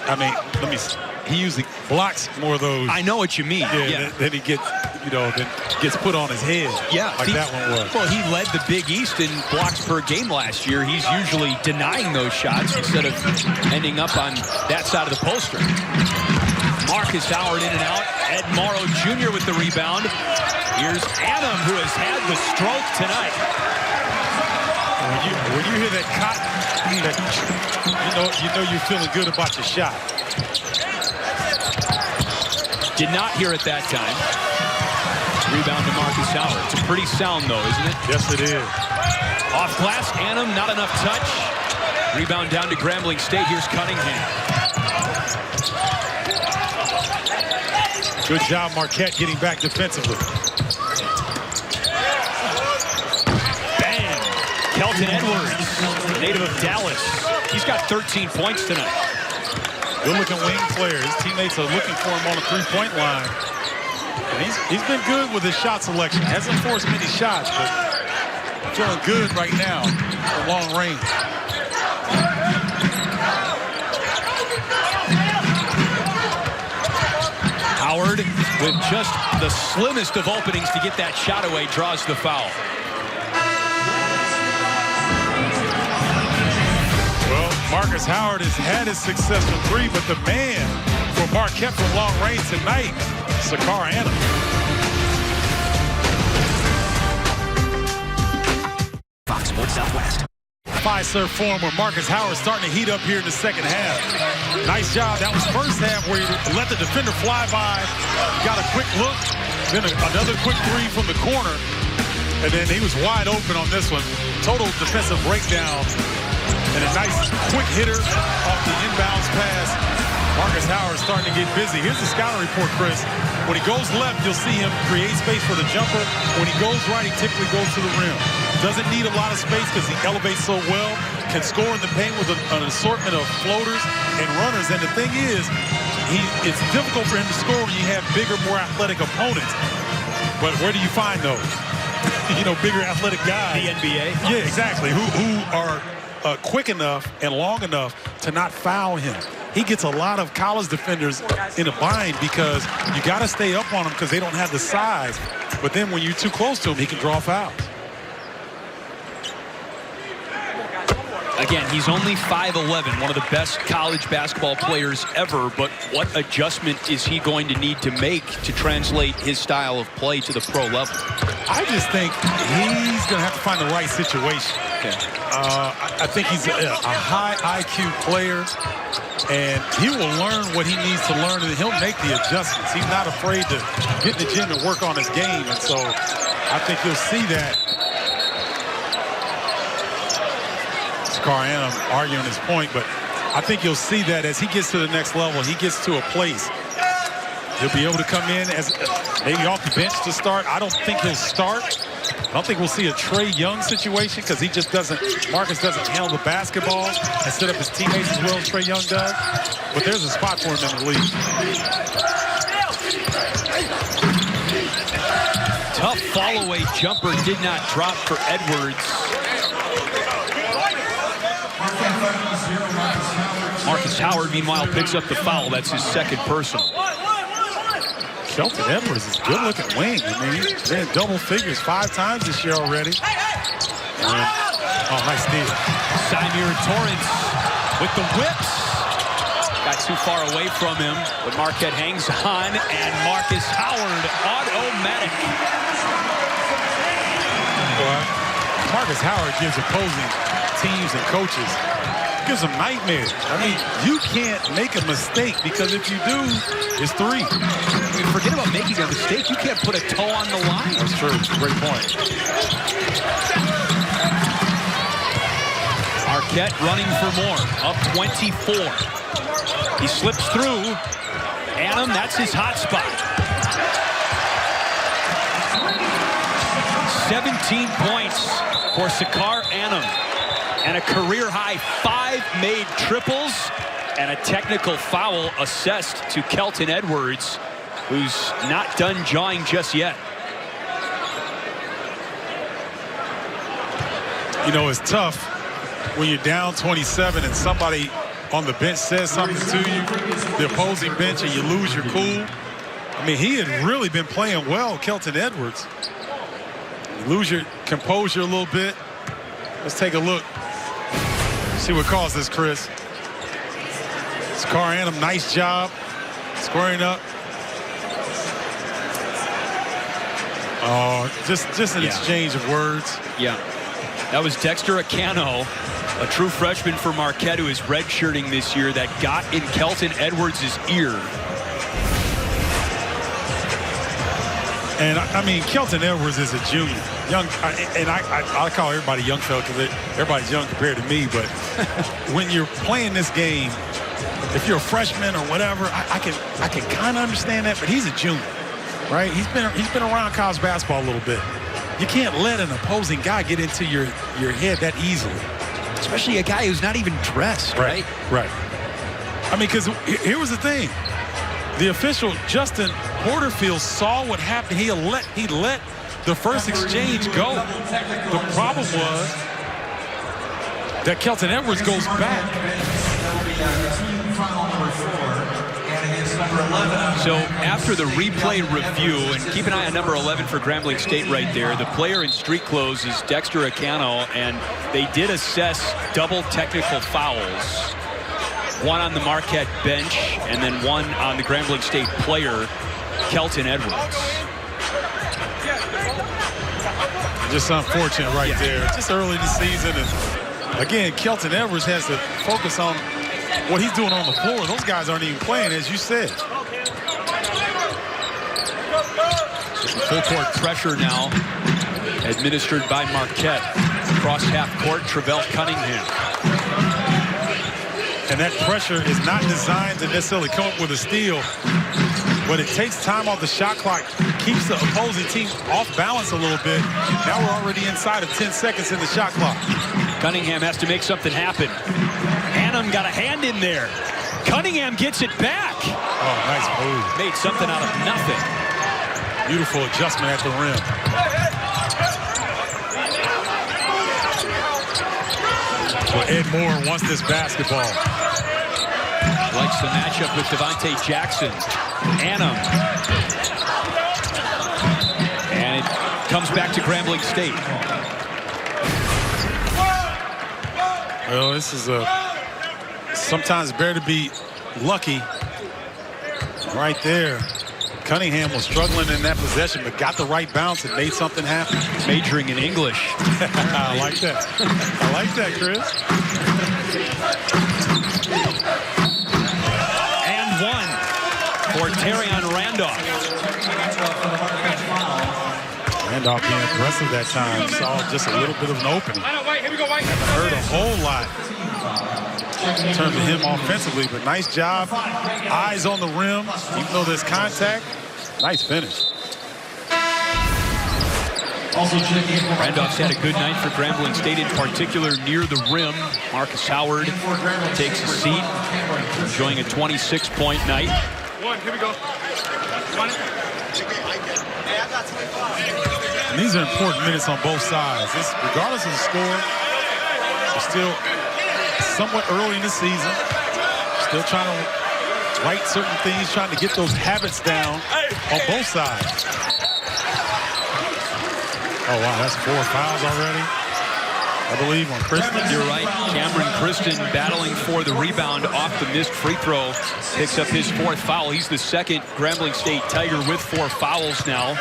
I mean, he usually blocks more of those. I know what you mean. Yeah. Then he gets, then gets put on his head. Yeah, like that one was. Well, he led the Big East in blocks per game last year. He's usually denying those shots instead of ending up on that side of the poster. Marcus Howard in and out. Ed Morrow Jr. with the rebound. Here's Adam, who has had the stroke tonight. When you hear that cotton, you know you're feeling good about your shot. Did not hear it that time. Rebound to Marcus Howard. It's pretty sound, though, isn't it? Yes, it is. Off glass, Annam, not enough touch. Rebound down to Grambling State. Here's Cunningham. Good job, Marquette, getting back defensively. Bang! Kelton Edwards, native of Dallas. He's got 13 points tonight. Good-looking wing player. His teammates are looking for him on the 3-point line. And he's been good with his shot selection. Hasn't forced many shots, but feeling good right now from long range. Howard, with just the slimmest of openings to get that shot away, draws the foul. Well, Marcus Howard has had his successful three, but the man for Marquette from long range tonight, Sakar Anna. Fox Sports Southwest. Five-serve form where Marcus Howard starting to heat up here in the second half. Nice job. That was first half where he let the defender fly by. Got a quick look, then another quick three from the corner. And then he was wide open on this one. Total defensive breakdown. And a nice quick hitter off the inbounds pass. Marcus Howard starting to get busy. Here's the scouting report, Chris. When he goes left, you'll see him create space for the jumper. When he goes right, he typically goes to the rim. Doesn't need a lot of space because he elevates so well. Can score in the paint with an assortment of floaters and runners. And the thing is, it's difficult for him to score when you have bigger, more athletic opponents. But where do you find those? You know, bigger athletic guys. The NBA? Yeah, exactly. Who are quick enough and long enough to not foul him. He gets a lot of college defenders in a bind because you got to stay up on him because they don't have the size. But then when you're too close to him, he can draw fouls. Again, he's only 5'11", one of the best college basketball players ever, but what adjustment is he going to need to make to translate his style of play to the pro level? I just think he's going to have to find the right situation. Okay. I think he's a high IQ player, and he will learn what he needs to learn, and he'll make the adjustments. He's not afraid to get in the gym and work on his game, and so I think you'll see that. Anna arguing his point, but I think you'll see that as he gets to the next level, he gets to a place. He'll be able to come in as maybe off the bench to start. I don't think he'll start. I don't think we'll see a Trae Young situation because he just doesn't, Marcus doesn't handle the basketball and set up his teammates as well as Trae Young does. But there's a spot for him in the league. Tough fall-away jumper did not drop for Edwards. Marcus Howard, meanwhile, picks up the foul. That's his second personal. Kelton Edwards is a good-looking wing. I mean, he's been in double figures 5 times this year already. And, oh, nice steal. Symir Torrance with the whips. Got too far away from him, but Marquette hangs on, and Marcus Howard, automatic. Boy, Marcus Howard gives opposing teams and coaches, gives them nightmares. I mean, you can't make a mistake because if you do, it's 3. I mean, forget about making a mistake. You can't put a toe on the line. That's true. Great point. Marquette running for more, up 24. He slips through. Annam, that's his hot spot. 17 points for Sakar Annam. And a career-high 5 made triples and a technical foul assessed to Kelton Edwards, who's not done jawing just yet. You know, it's tough when you're down 27 and somebody on the bench says something to you, the opposing bench, and you lose your cool. I mean, he had really been playing well, Kelton Edwards. You lose your composure a little bit. Let's take a look. See what caused this, Chris. Sakar Annam, nice job squaring up. Oh, just an exchange of words. Yeah. That was Dexter Acano, a true freshman for Marquette who is redshirting this year, that got in Kelton Edwards' ear. And I mean, Kelton Edwards is a junior. Young, and I call everybody young fella because everybody's young compared to me. But when you're playing this game, if you're a freshman or whatever, I can kind of understand that. But he's a junior, right? He's been around college basketball a little bit. You can't let an opposing guy get into your head that easily. Especially a guy who's not even dressed, right? Right. I mean, because here was the thing. The official, Justin Porterfield, saw what happened. He let the first exchange go. The problem was that Kelton Edwards goes back. So after the replay review, and keep an eye on number 11 for Grambling State right there, the player in street clothes is Dexter Acano, and they did assess double technical fouls. One on the Marquette bench, and then one on the Grambling State player, Kelton Edwards. Just unfortunate right there. Just early in the season. And again, Kelton Edwards has to focus on what he's doing on the floor. Those guys aren't even playing, as you said. Full court pressure now, administered by Marquette. Across half court, Travell Cunningham. And that pressure is not designed to necessarily come up with a steal, but it takes time off the shot clock, keeps the opposing team off balance a little bit. Now we're already inside of 10 seconds in the shot clock. Cunningham has to make something happen. Annam got a hand in there. Cunningham gets it back. Oh, nice move. Made something out of nothing. Beautiful adjustment at the rim. Well, Ed Moore wants this basketball. Likes the matchup with Devontae Jackson. Annam. And it comes back to Grambling State. Well, this is sometimes better to be lucky. Right there. Cunningham was struggling in that possession, but got the right bounce and made something happen. Majoring in English. I like that. I like that, Chris. And one for Terrion Randolph. Randolph being aggressive that time. Saw just a little bit of an opening. Hurt a whole lot in terms of him offensively, but nice job. Eyes on the rim, even though there's contact. Nice finish. Randolph's had a good night for Grambling State, in particular near the rim. Marcus Howard takes a seat, enjoying a 26-point night. Here we go. And these are important minutes on both sides. This, regardless of the score, we're still somewhat early in the season. Still trying to right certain things, trying to get those habits down on both sides. Oh, wow, that's 4 fouls already, I believe, on Kristen. You're right. Cameron Kristen battling for the rebound off the missed free throw. Picks up his 4th foul. He's the second Grambling State Tiger with 4 fouls now.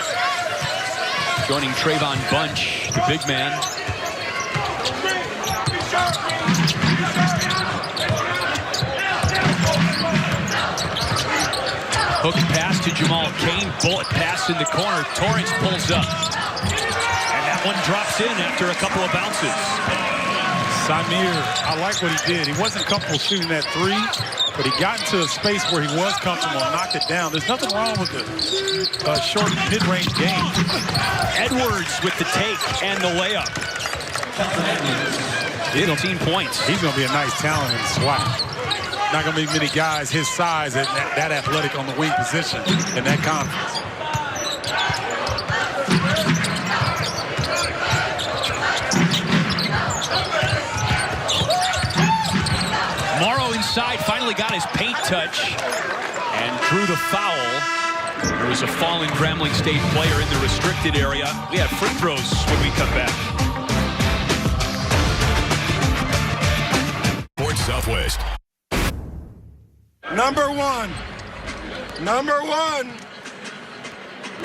Joining Trayvon Bunch, the big man. Hook pass to Jamal Kane. Bullet pass in the corner. Torrance pulls up. And that one drops in after a couple of bounces. Samir, I like what he did. He wasn't comfortable shooting that 3, but he got into a space where he was comfortable and knocked it down. There's nothing wrong with the short mid-range game. Edwards with the take and the layup. 15 points. He's going to be a nice talent in SWAT. Not going to be many guys his size and that athletic on the wing position in that conference. Morrow inside, finally got his paint touch and drew the foul. There was a fallen Grambling State player in the restricted area. We have free throws when we come back. Sports Southwest. Number one,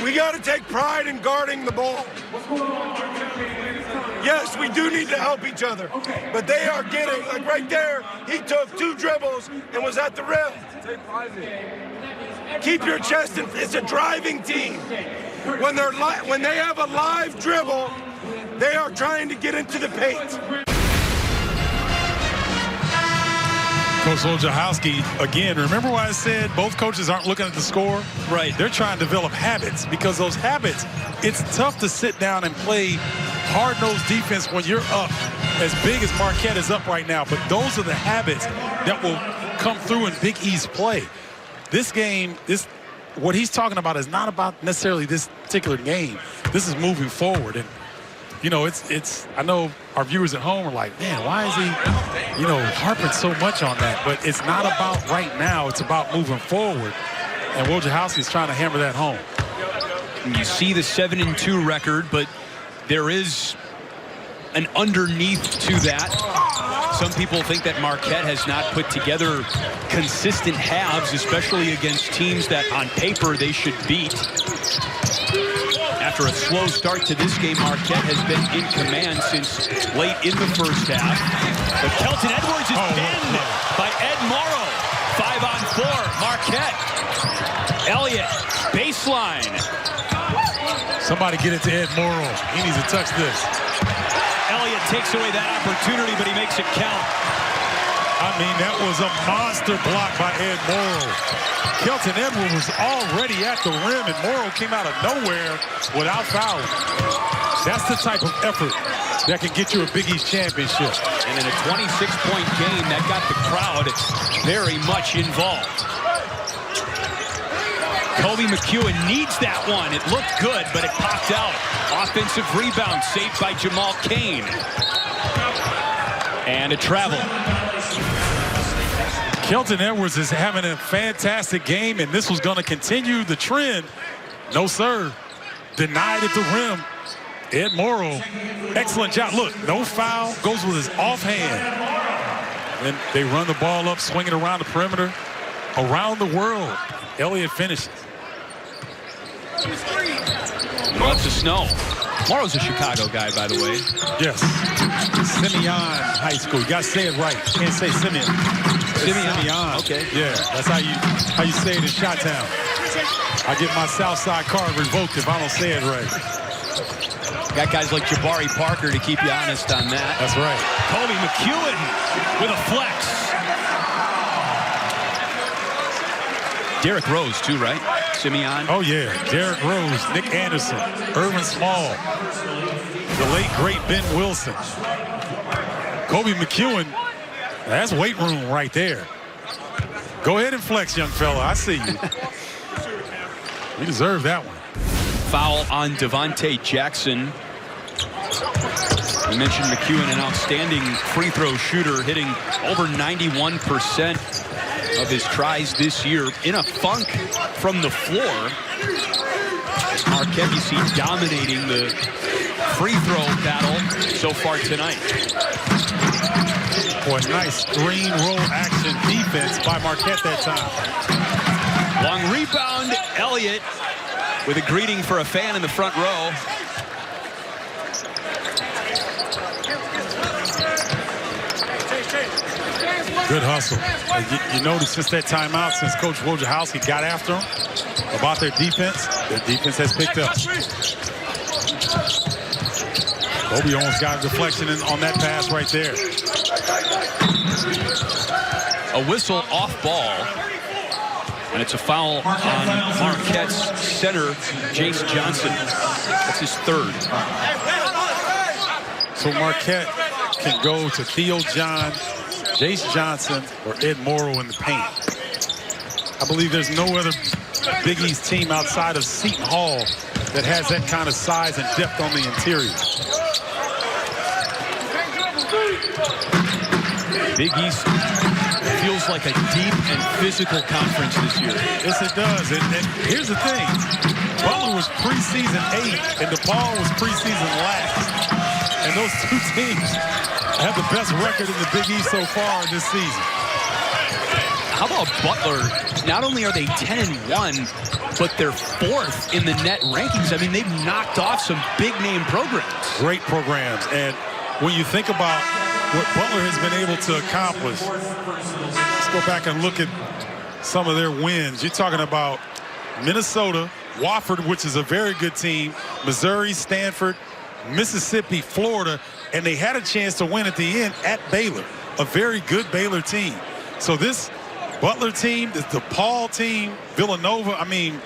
we got to take pride in guarding the ball. Yes, we do need to help each other, but they are getting, like right there, he took 2 dribbles and was at the rim. Keep your chest in, it's a driving team. When they have a live dribble, they are trying to get into the paint. Coach Wojciechowski, again, remember what I said? Both coaches aren't looking at the score. Right. They're trying to develop habits, because those habits, it's tough to sit down and play hard-nosed defense when you're up as big as Marquette is up right now. But those are the habits that will come through in Big East play. This game, what he's talking about is not about necessarily this particular game. this is moving forward. And, you know, it's I know our viewers at home are like, man, why is he, you know, harping so much on that? But it's not about right now. It's about moving forward. And Wojciechowski's trying to hammer that home. And you see the 7-2 record, but there is an underneath to that. Some people think that Marquette has not put together consistent halves, especially against teams that on paper they should beat. After a slow start to this game, Marquette has been in command since late in the first half. But Kelton Edwards is pinned by Ed Morrow. 5-on-4, Marquette. Elliott, baseline. Somebody get it to Ed Morrow. He needs to touch this. Elliott takes away that opportunity, but he makes it count. I mean, that was a monster block by Ed Morrow. Kelton Edwards was already at the rim, and Morrow came out of nowhere without fouling. That's the type of effort that can get you a Big East championship. And in a 26-point game, that got the crowd very much involved. Kobe McEwen needs that one. It looked good, but it popped out. Offensive rebound saved by Jamal Cain. And a travel. Kelton Edwards is having a fantastic game, and this was going to continue the trend. No, sir. Denied at the rim. Ed Morrow, excellent job. Look, no foul, goes with his offhand. Then they run the ball up, swinging around the perimeter. Around the world, Elliott finishes. Lots of snow. Morrow's a Chicago guy, by the way. Yes. Simeon High School. You got to say it right. You can't say Simeon. Simeon. Okay. Yeah, that's how you say it in Chi-Town. I get my Southside card revoked if I don't say it right. Got guys like Jabari Parker to keep you honest on that. That's right. Kobe McEwen with a flex. Derrick Rose, too, right? Simeon. Oh, yeah. Derrick Rose, Nick Anderson, Irvin Small, the late, great Ben Wilson. Kobe McEwen, that's weight room right there. Go ahead and flex, young fella. I see you. You deserve that one. Foul on Devontae Jackson. We mentioned McEwen, an outstanding free throw shooter, hitting over 91% of his tries this year. In a funk from the floor. Marquette, you see, dominating the free throw battle so far tonight. Boy, nice screen roll action defense by Marquette that time. Long rebound, Elliott with a greeting for a fan in the front row. Good hustle. You notice since that timeout, since Coach Wojciechowski got after them about their defense has picked up. Kobe almost got a deflection on that pass right there. A whistle off ball. And it's a foul on Marquette's center, Jace Johnson. That's his third. So Marquette can go to Theo John, Jace Johnson, or Ed Morrow in the paint. I believe there's no other Big East team outside of Seton Hall that has that kind of size and depth on the interior. Big East feels like a deep and physical conference this year. Yes, it does. And here's the thing. Butler was preseason 8, and DePaul was preseason last. And those two teams have the best record in the Big East so far this season. How about Butler? Not only are they 10-1, but they're 4th in the net rankings. I mean, they've knocked off some big-name programs. Great programs. And when you think about what Butler has been able to accomplish, let's go back and look at some of their wins. You're talking about Minnesota, Wofford, which is a very good team, Missouri, Stanford, Mississippi, Florida, and they had a chance to win at the end at Baylor, a very good Baylor team. So this Butler team, the DePaul team, Villanova, I mean,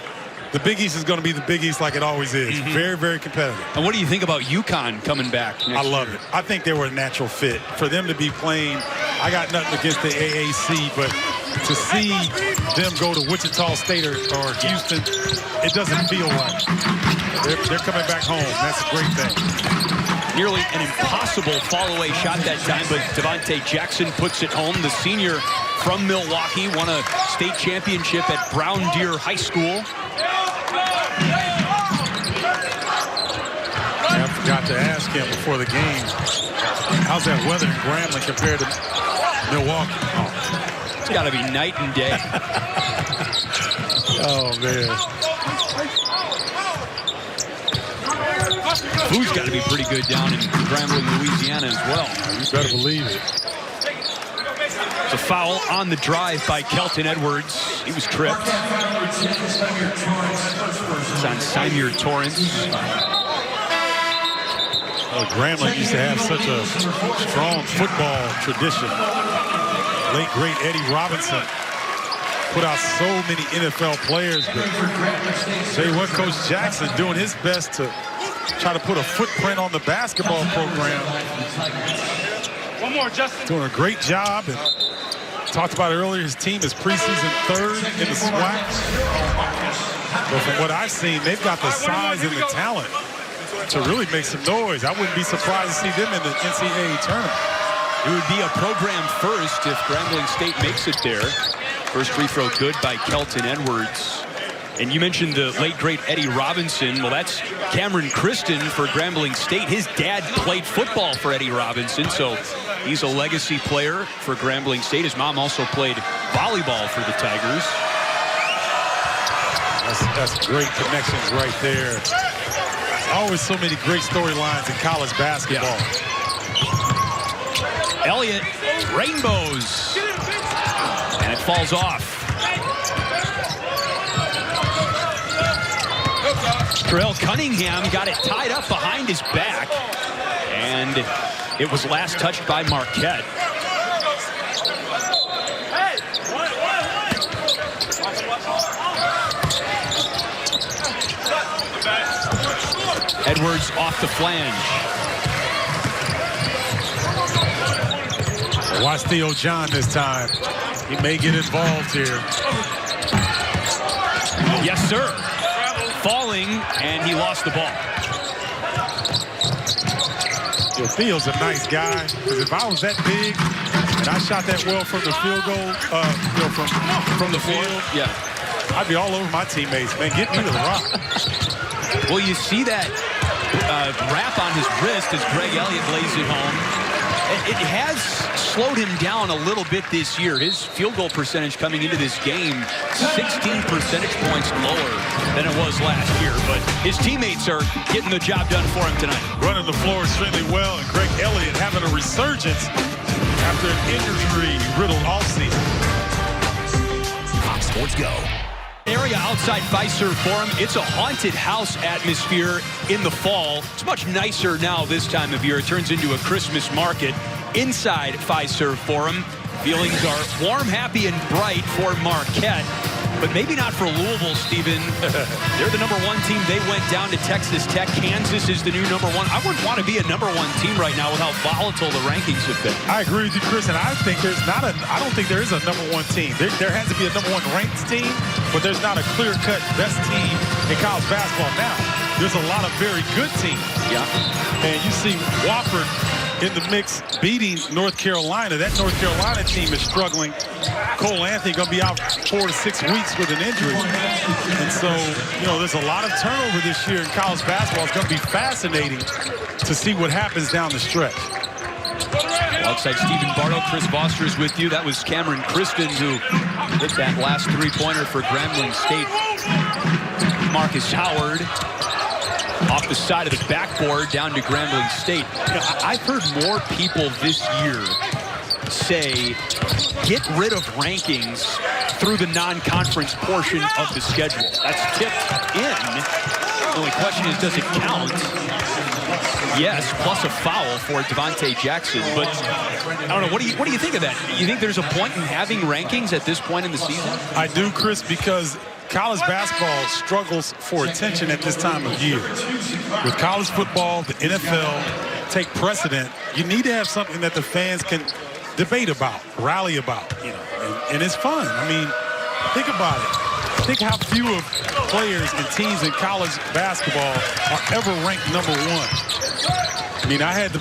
the Big East is going to be the Big East like it always is. Mm-hmm. Very, very competitive. And what do you think about UConn coming back next year? I love it. I think they were a natural fit. For them to be playing, I got nothing against the AAC, but to see them go to Wichita State or Houston, it doesn't feel right. They're coming back home. That's a great thing. Nearly an impossible fall-away shot that time, but Devontae Jackson puts it home. The senior from Milwaukee won a state championship at Brown Deer High School. I forgot to ask him before the game, how's that weather in Grambling compared to Milwaukee? Oh. It's got to be night and day. Oh, man. Food's got to be pretty good down in Grambling, Louisiana as well. You better believe it. It's a foul on the drive by Kelton Edwards. He was tripped. It's on Simir Torrance. Oh, Grambling used to have such a strong football tradition. Late, great Eddie Robinson put out so many NFL players. But tell you what, Coach Jackson doing his best to try to put a footprint on the basketball program. One more, Justin. Doing a great job. And talked about earlier, his team is preseason third in the SWAC. But from what I've seen, they've got the size and the talent to really make some noise. I wouldn't be surprised to see them in the NCAA tournament. It would be a program first if Grambling State makes it there. First free throw good by Kelton Edwards. And you mentioned the late, great Eddie Robinson. Well, that's Cameron Kristen for Grambling State. His dad played football for Eddie Robinson, so he's a legacy player for Grambling State. His mom also played volleyball for the Tigers. That's great connections right there. Always so many great storylines in college basketball. Yeah. Elliott, rainbows. And it falls off. Terrell Cunningham got it tied up behind his back. And it was last touched by Marquette. Edwards off the flange. Watch Theo John this time. He may get involved here. Yes, sir. Falling, and he lost the ball. Theo's a nice guy, because if I was that big and I shot that well from the field goal, from the field, yeah, I'd be all over my teammates. Man, get me to the rock. Well, you see that wrap on his wrist as Greg Elliott lays it home. It has slowed him down a little bit this year. His field goal percentage coming into this game, 16 percentage points lower than it was last year. But his teammates are getting the job done for him tonight. Running the floor extremely well, and Greg Elliott having a resurgence after an injury-riddled offseason. Fox Sports Go. Area outside Fiserv Forum. It's a haunted house atmosphere in the fall. It's much nicer now this time of year. It turns into a Christmas market inside Fiserv Forum. Feelings are warm, happy, and bright for Marquette, but maybe not for Louisville, Stephen. They're the #1 team. They went down to Texas Tech. Kansas is the new #1. I wouldn't want to be a #1 team right now with how volatile the rankings have been. I agree with you, Chris, and I don't think there is a #1 team. There has to be a #1 ranked team, but there's not a clear-cut best team in college basketball now. There's a lot of very good teams. Yeah. And you see Wofford in the mix beating North Carolina. That North Carolina team is struggling. Cole Anthony going to be out 4 to 6 weeks with an injury. And so, there's a lot of turnover this year in college basketball. It's going to be fascinating to see what happens down the stretch. Outside Stephen Bardo, Chris Foster is with you. That was Cameron Kristen who hit that last three-pointer for Grambling State. Marcus Howard off the side of the backboard down to Grambling State. I've heard more people this year say get rid of rankings through the non-conference portion of the schedule. That's tipped in. The only question is, does it count? Yes, plus a foul for Devontae Jackson. But I don't know. What do you think of that? You think there's a point in having rankings at this point in the season? I do, Chris, because college basketball struggles for attention at this time of year. With college football, the NFL take precedent. You need to have something that the fans can debate about, rally about, and it's fun. I mean, think about it. Think how few of players and teams in college basketball are ever ranked #1. I mean, I had the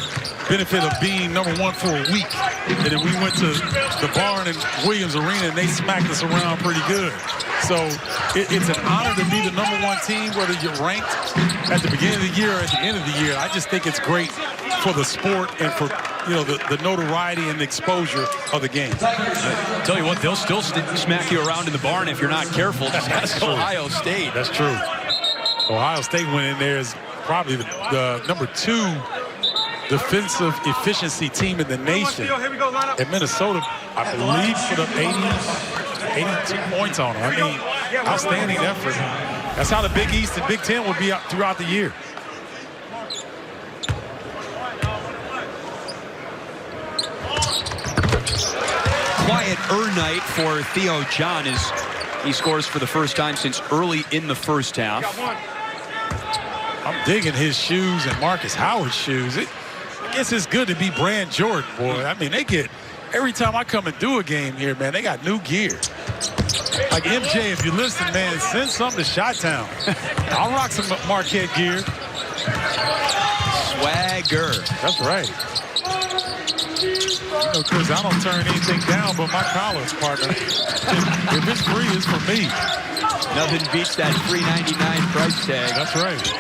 benefit of being #1 for a week, and then we went to the Barn and Williams Arena, and they smacked us around pretty good. So it's an honor to be the #1 team, whether you're ranked at the beginning of the year or at the end of the year. I just think it's great for the sport and for, you know, the notoriety and the exposure of the game. I tell you what, they'll still smack you around in the Barn if you're not careful. Just ask Ohio State. That's true. Ohio State went in there as probably the #2 defensive efficiency team in the nation. And Minnesota, I believe, put up 82 points on them. I mean, outstanding effort. That's how the Big East and Big Ten will be out throughout the year. Quieter night for Theo John as he scores for the first time since early in the first half. I'm digging his shoes and Marcus Howard's shoes. I guess it's good to be Brand Jordan, boy. I mean, they get, every time I come and do a game here, man, they got new gear. Like MJ, if you listen, man, send something to Chi-Town. I'll rock some Marquette gear. Swagger. That's right. You know, Chris, I don't turn anything down but my collars, partner. If it's free, it's for me. Nothing beats that $3.99 price tag. That's right.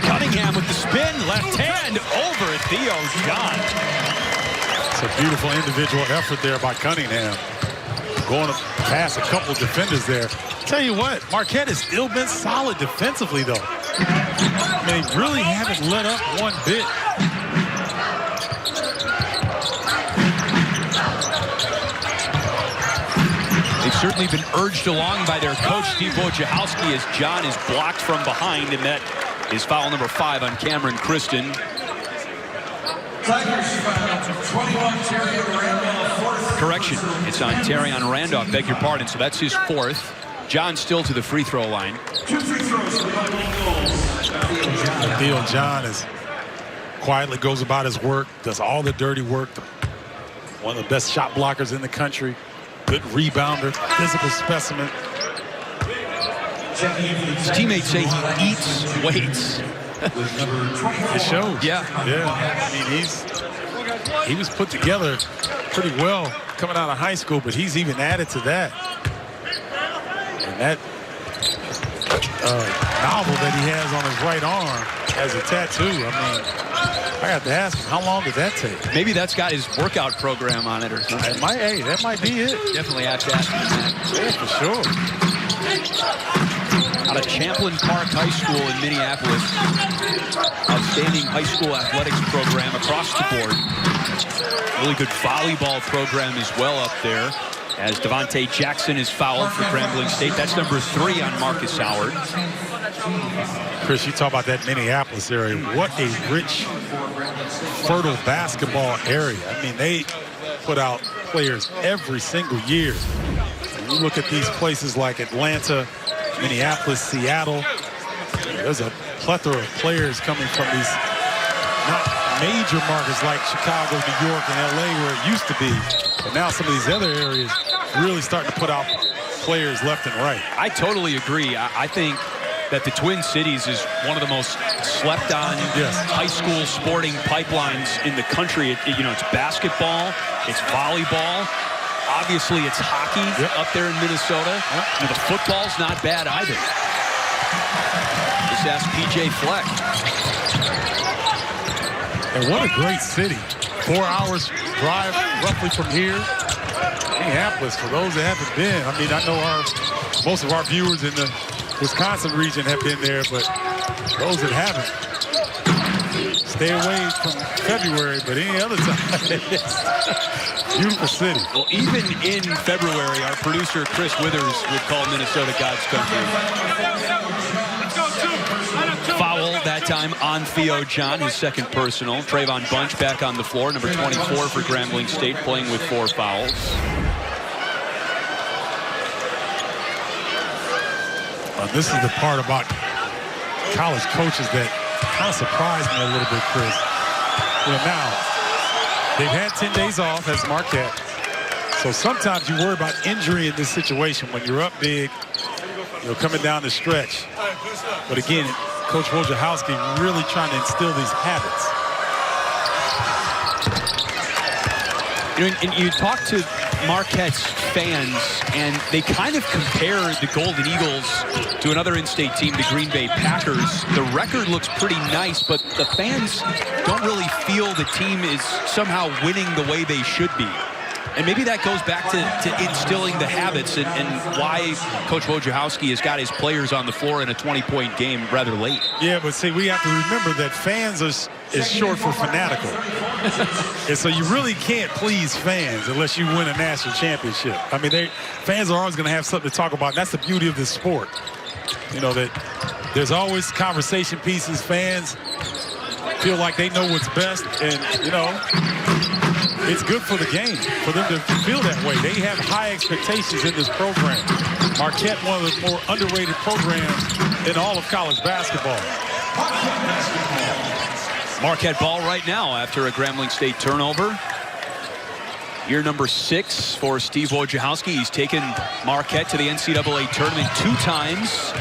Cunningham with the spin, left hand over Theo John. It's a beautiful individual effort there by Cunningham. Going past a couple of defenders there. Tell you what, Marquette has still been solid defensively, though. I mean, they really haven't let up one bit. They've certainly been urged along by their coach, Steve Wojciechowski, as John is blocked from behind, and that is foul number 5 on Cameron Kristen. Correction, it's on Terrion Randolph, beg your pardon, so that's his 4th. John still to the free throw line. Theo John quietly goes about his work, does all the dirty work. One of the best shot blockers in the country. Good rebounder, physical specimen. His teammates say he eats weights. It shows. Yeah. Yeah. I mean, he was put together pretty well coming out of high school, but he's even added to that. And that novel that he has on his right arm has a tattoo. I mean, I got to ask him, how long did that take? Maybe that's got his workout program on it or something. Hey, that might be it. Definitely have to ask him that. Yeah, for sure. Out of Champlain Park High School in Minneapolis. Outstanding high school athletics program across the board. Really good volleyball program as well up there. As Devontae Jackson is fouled for Grambling State. That's number 3 on Marcus Howard. Chris, you talk about that Minneapolis area. What a rich, fertile basketball area. I mean, they put out players every single year. When you look at these places like Atlanta, Minneapolis, Seattle, there's a plethora of players coming from these not major markets like Chicago, New York, and LA where it used to be. But now some of these other areas really starting to put out players left and right. I totally agree. I think that the Twin Cities is one of the most slept on high school sporting pipelines in the country. You know, it's basketball, it's volleyball. Obviously, it's hockey up there in Minnesota. And the football's not bad either. Just ask PJ Fleck. And what a great city. 4 hours drive roughly from here. Minneapolis, for those that haven't been. I mean, I know most of our viewers in the Wisconsin region have been there, but those that haven't, stay away from February, but any other time, beautiful city. Well, even in February, our producer Chris Withers would call Minnesota God's country. Foul that time on Theo John, his 2nd personal. Trayvon Bunch back on the floor, number 24 for Grambling State, playing with 4 fouls. This is the part about college coaches that kind of surprised me a little bit, Chris. You know, now, they've had 10 days off as Marquette. So sometimes you worry about injury in this situation when you're up big, you know, coming down the stretch. But again, Coach Wojciechowski really trying to instill these habits. You know, and you talk to Marquette's fans, and they kind of compare the Golden Eagles to another in-state team, the Green Bay Packers. The record looks pretty nice, but the fans don't really feel the team is somehow winning the way they should be. And maybe that goes back to instilling the habits and why Coach Wojciechowski has got his players on the floor in a 20-point game rather late. Yeah, but see, we have to remember that fans is short for fanatical. And so you really can't please fans unless you win a national championship. I mean, fans are always going to have something to talk about. And that's the beauty of this sport. You know, that there's always conversation pieces. Fans feel like they know what's best. And, you know, it's good for the game, for them to feel that way. They have high expectations in this program. Marquette, one of the more underrated programs in all of college basketball. Marquette ball right now after a Grambling State turnover. Year number 6 for Steve Wojciechowski. He's taken Marquette to the NCAA tournament 2 times.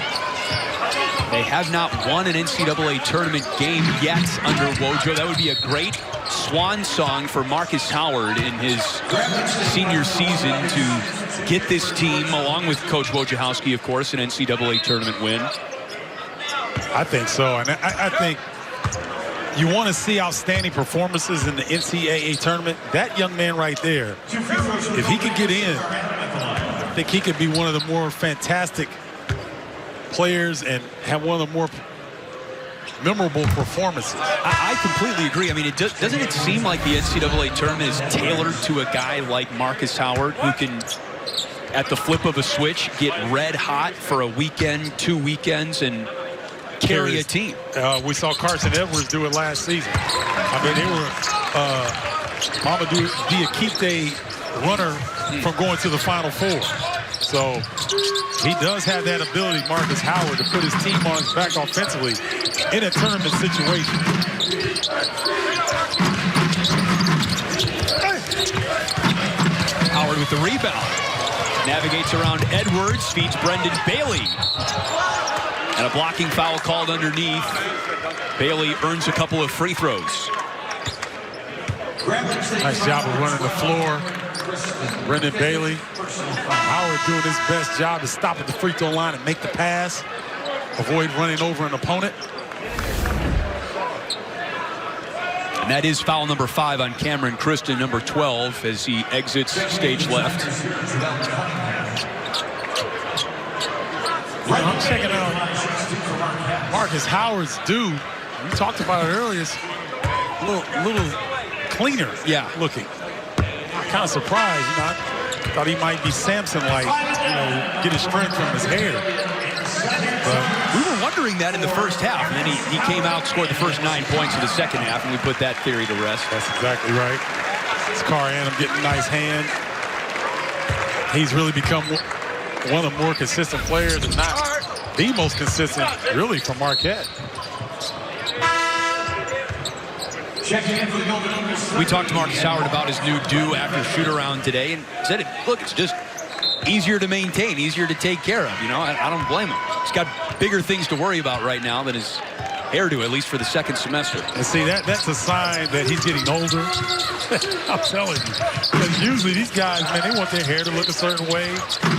They have not won an NCAA tournament game yet under Wojo. That would be a great swan song for Marcus Howard in his senior season to get this team, along with Coach Wojciechowski, of course, an NCAA tournament win. I think so, and I think you want to see outstanding performances in the NCAA tournament. That young man right there, if he could get in, I think he could be one of the more fantastic players and have one of the more memorable performances. I completely agree. I mean, doesn't it seem like the NCAA tournament is tailored to a guy like Marcus Howard, who can, at the flip of a switch, get red hot for a weekend, 2 weekends, and carry a team. We saw Carson Edwards do it last season. I mean, they were Mamadou Diakite runner from going to the Final Four. So he does have that ability, Marcus Howard, to put his team on his back offensively in a tournament situation. Howard with the rebound. Navigates around Edwards, feeds Brendan Bailey. And a blocking foul called underneath. Bailey earns a couple of free throws. Nice job of running the floor. Brendan Bailey. Howard doing his best job to stop at the free throw line and make the pass. Avoid running over an opponent. And that is foul number 5 on Cameron Kristen, number 12, as he exits stage left. I'm checking out Marcus Howard's dude. We talked about it earlier. It's a little cleaner looking. Kind of surprised, you know. I thought he might be Samson-like, you know, get his strength from his hair. But we were wondering that in the first half, and then he came out, scored the first 9 points of the second half, and we put that theory to rest. That's exactly right. Scar Annam getting a nice hand. He's really become one of the more consistent players, and not the most consistent, really, for Marquette. We talked to Marcus Howard about his new do after shoot-around today, and said, look, it's just easier to maintain, easier to take care of. You know, I don't blame him. He's got bigger things to worry about right now than his hairdo, at least for the second semester. And see, that's a sign that he's getting older. I'm telling you. Because usually these guys, man, they want their hair to look a certain way.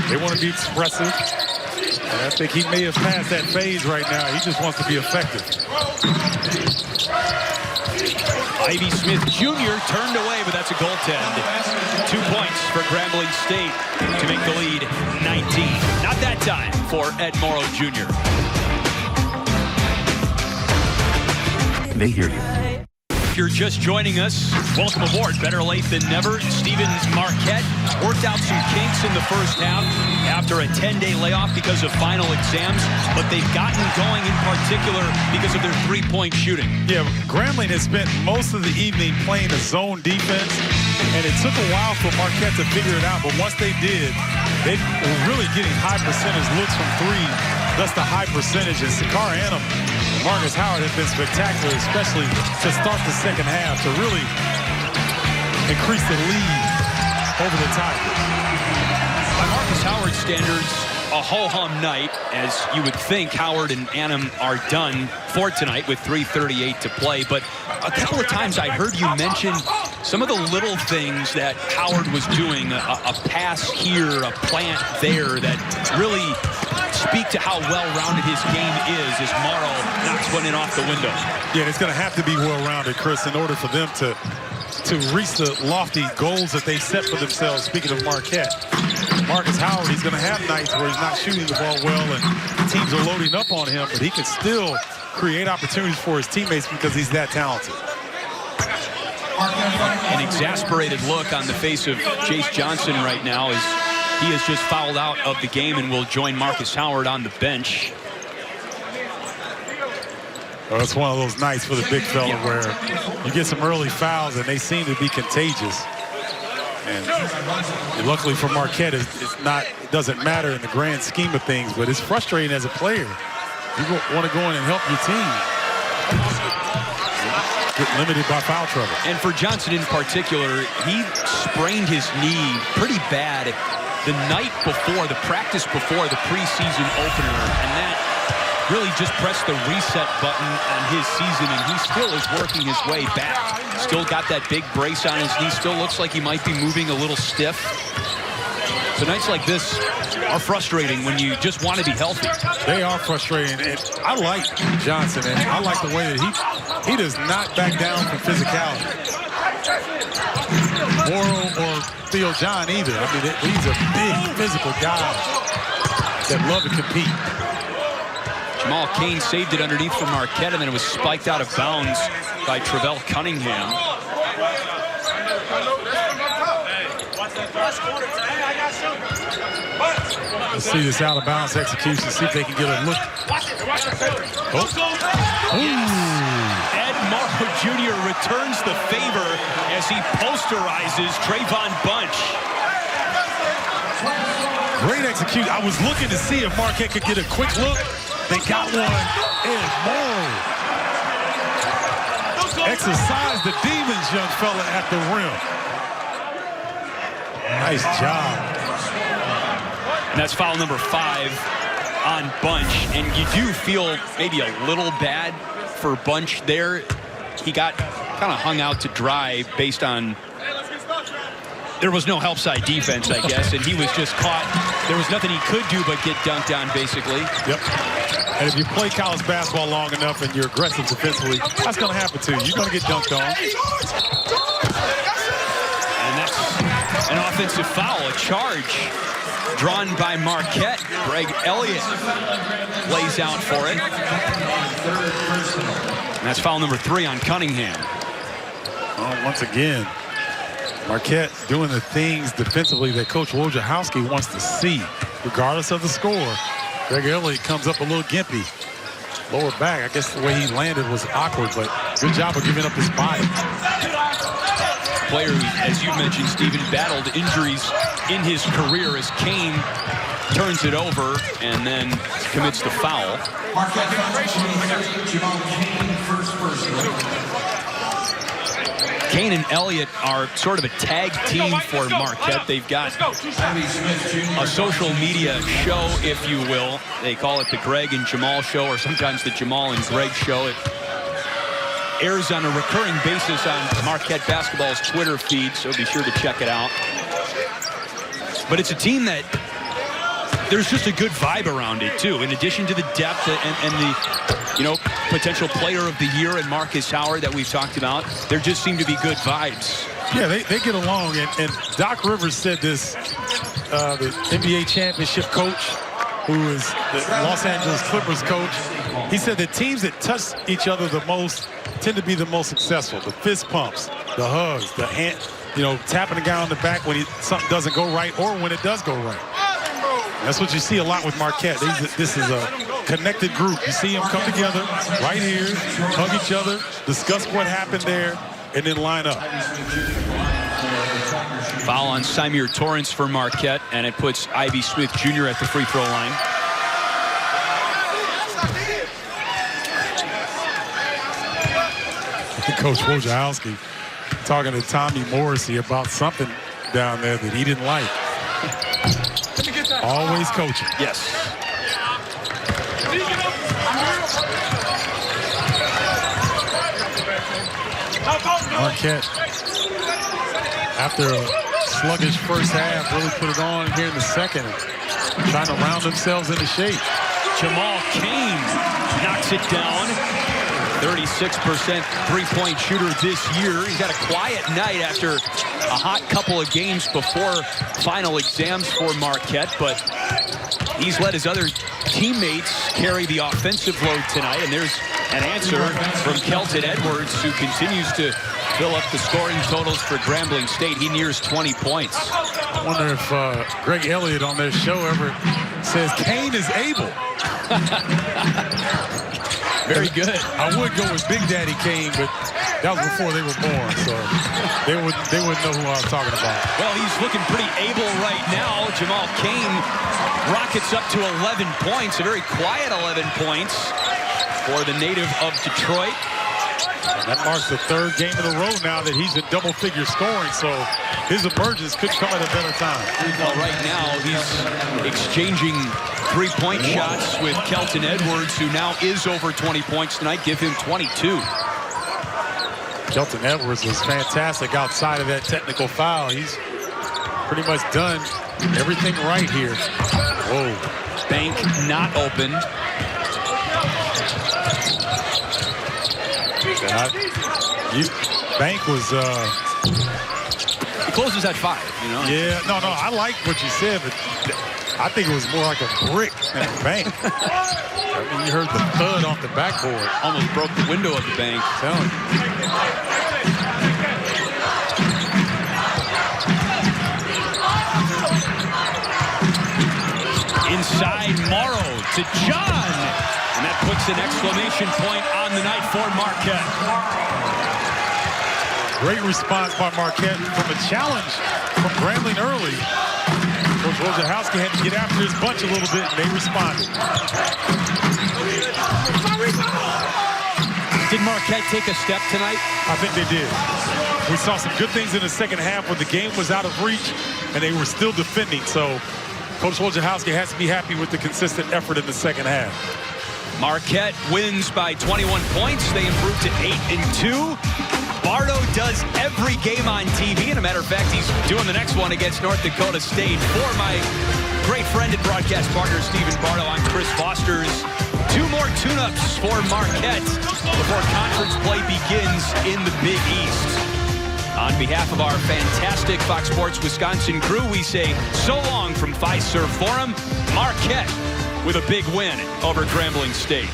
They want to be expressive. And I think he may have passed that phase right now. He just wants to be effective. Ivy Smith Jr. turned away, but that's a goaltend. 2 points for Grambling State to make the lead 19. Not that time for Ed Morrow Jr. They hear you. If you're just joining us, welcome aboard. Better late than never. Stevens Marquette worked out some kinks in the first half after a 10-day layoff because of final exams, but they've gotten going in particular because of their three-point shooting. Yeah, Grambling has spent most of the evening playing a zone defense, and it took a while for Marquette to figure it out, but once they did, they were really getting high percentage looks from 3. That's the high percentage, and Scar Annam Marcus Howard has been spectacular, especially to start the second half, to really increase the lead over the Tigers. By Marcus Howard standards, a ho-hum night, as you would think. Howard and Annam are done for tonight with 3:38 to play. But a couple of times I heard you mention some of the little things that Howard was doing, a pass here, a plant there, that really speak to how well-rounded his game is as Morrow knocks one in off the window. Yeah, it's going to have to be well-rounded, Chris, in order for them to reach the lofty goals that they set for themselves. Speaking of Marquette, Marcus Howard, he's going to have nights where he's not shooting the ball well and teams are loading up on him, but he can still create opportunities for his teammates because he's that talented. An exasperated look on the face of Jace Johnson right now as he has just fouled out of the game and will join Marcus Howard on the bench. Well, it's one of those nights for the big fella where you get some early fouls and they seem to be contagious. And luckily for Marquette, it doesn't matter in the grand scheme of things, but it's frustrating as a player. You want to go in and help your team. Get limited by foul trouble. And for Johnson in particular, he sprained his knee pretty bad the night before, the practice before the preseason opener, and that really just pressed the reset button on his season, and he still is working his way back. Still got that big brace on his knee, still looks like he might be moving a little stiff. So nights like this are frustrating when you just want to be healthy. They are frustrating, and I like Johnson, and I like the way that he does not back down from physicality. Morrow or Theo John either. I mean, he's a big physical guy that love to compete. Jamal Cain saved it underneath for Marquette, and then it was spiked out of bounds by Travell Cunningham. Let's see this out-of-bounds execution, see if they can get a look. Oh. Ed Morrow Jr. returns the favor as he posterizes Trayvon Bunch. Great execution. I was looking to see if Marquette could get a quick look. They got one, and Morrow exercised the demons, young fella, at the rim. Nice job. And that's foul number 5 on Bunch, and you do feel maybe a little bad for Bunch there. He got kind of hung out to dry based on there was no help side defense, I guess, and he was just caught. There was nothing he could do but get dunked on, basically. Yep. And if you play college basketball long enough and you're aggressive defensively, that's going to happen to you. You're going to get dunked on. And that's an offensive foul, a charge drawn by Marquette. Greg Elliott lays out for it. And that's foul number 3 on Cunningham. Well, once again, Marquette doing the things defensively that Coach Wojciechowski wants to see, regardless of the score. Greg Elliott comes up a little gimpy. Lower back, I guess the way he landed was awkward, but good job of giving up his body. Player, as you mentioned, Stephen, battled injuries in his career as Cain turns it over and then commits the foul. Cain and Elliott are sort of a tag team for Marquette. They've got a social media show, if you will. They call it the Greg and Jamal show, or sometimes the Jamal and Greg show. It airs on a recurring basis on Marquette basketball's Twitter feed, so be sure to check it out. But it's a team that there's just a good vibe around it, too. In addition to the depth and the, potential player of the year and Marcus Howard that we've talked about, there just seem to be good vibes. Yeah, they get along. And Doc Rivers said this, the NBA championship coach, who is the Los Angeles Clippers coach. He said that teams that touch each other the most tend to be the most successful. The fist pumps, the hugs, the hand, tapping the guy on the back when something doesn't go right or when it does go right. That's what you see a lot with Marquette. This is a connected group. You see them come together right here, hug each other, discuss what happened there, and then line up. Foul on Symir Torrance for Marquette, and it puts Ivy Smith Jr. at the free throw line. Coach Wojciechowski talking to Tommy Morrissey about something down there that he didn't like. Always coaching. Yes. Marquette, after a sluggish first half, really put it on here in the second, trying to round themselves into shape. Jamal Cain knocks it down. 36% three-point shooter this year. He's had a quiet night after a hot couple of games before final exams for Marquette, but he's let his other teammates carry the offensive load tonight, and there's an answer from Kelton Edwards, who continues to fill up the scoring totals for Grambling State. He nears 20 points. I wonder if Greg Elliott on their show ever says Cain is able. Very good. I would go with Big Daddy Cain, but that was before they were born, so they wouldn't know who I was talking about. Well, he's looking pretty able right now. Jamal Cain rockets up to 11 points, a very quiet 11 points for the native of Detroit. And that marks the third game in a row now that he's in double-figure scoring, so his emergence could come at a better time. Well, right now he's exchanging three-point shots with Kelton Edwards, who now is over 20 points tonight. Give him 22. Kelton Edwards was fantastic outside of that technical foul. He's pretty much done everything right here. Whoa. Bank not opened. Bank was... He closes at 5, you know? Yeah, no, I like what you said, but I think it was more like a brick than a bank. I mean, you heard the thud off the backboard. Almost broke the window of the bank. I'm telling you. Inside Morrow to John. And that puts an exclamation point on the night for Marquette. Great response by Marquette from a challenge from Grambling early. Coach Wojciechowski had to get after his bunch a little bit, and they responded. Did Marquette take a step tonight? I think they did. We saw some good things in the second half when the game was out of reach, and they were still defending. So Coach Wojciechowski has to be happy with the consistent effort in the second half. Marquette wins by 21 points. They improve to 8-2. Bardo does every game on TV. And a matter of fact, he's doing the next one against North Dakota State. For my great friend and broadcast partner, Stephen Bardo, I'm Chris Foster's. 2 more tune-ups for Marquette before conference play begins in the Big East. On behalf of our fantastic Fox Sports Wisconsin crew, we say so long from Fiserv Forum. Marquette with a big win over Grambling State.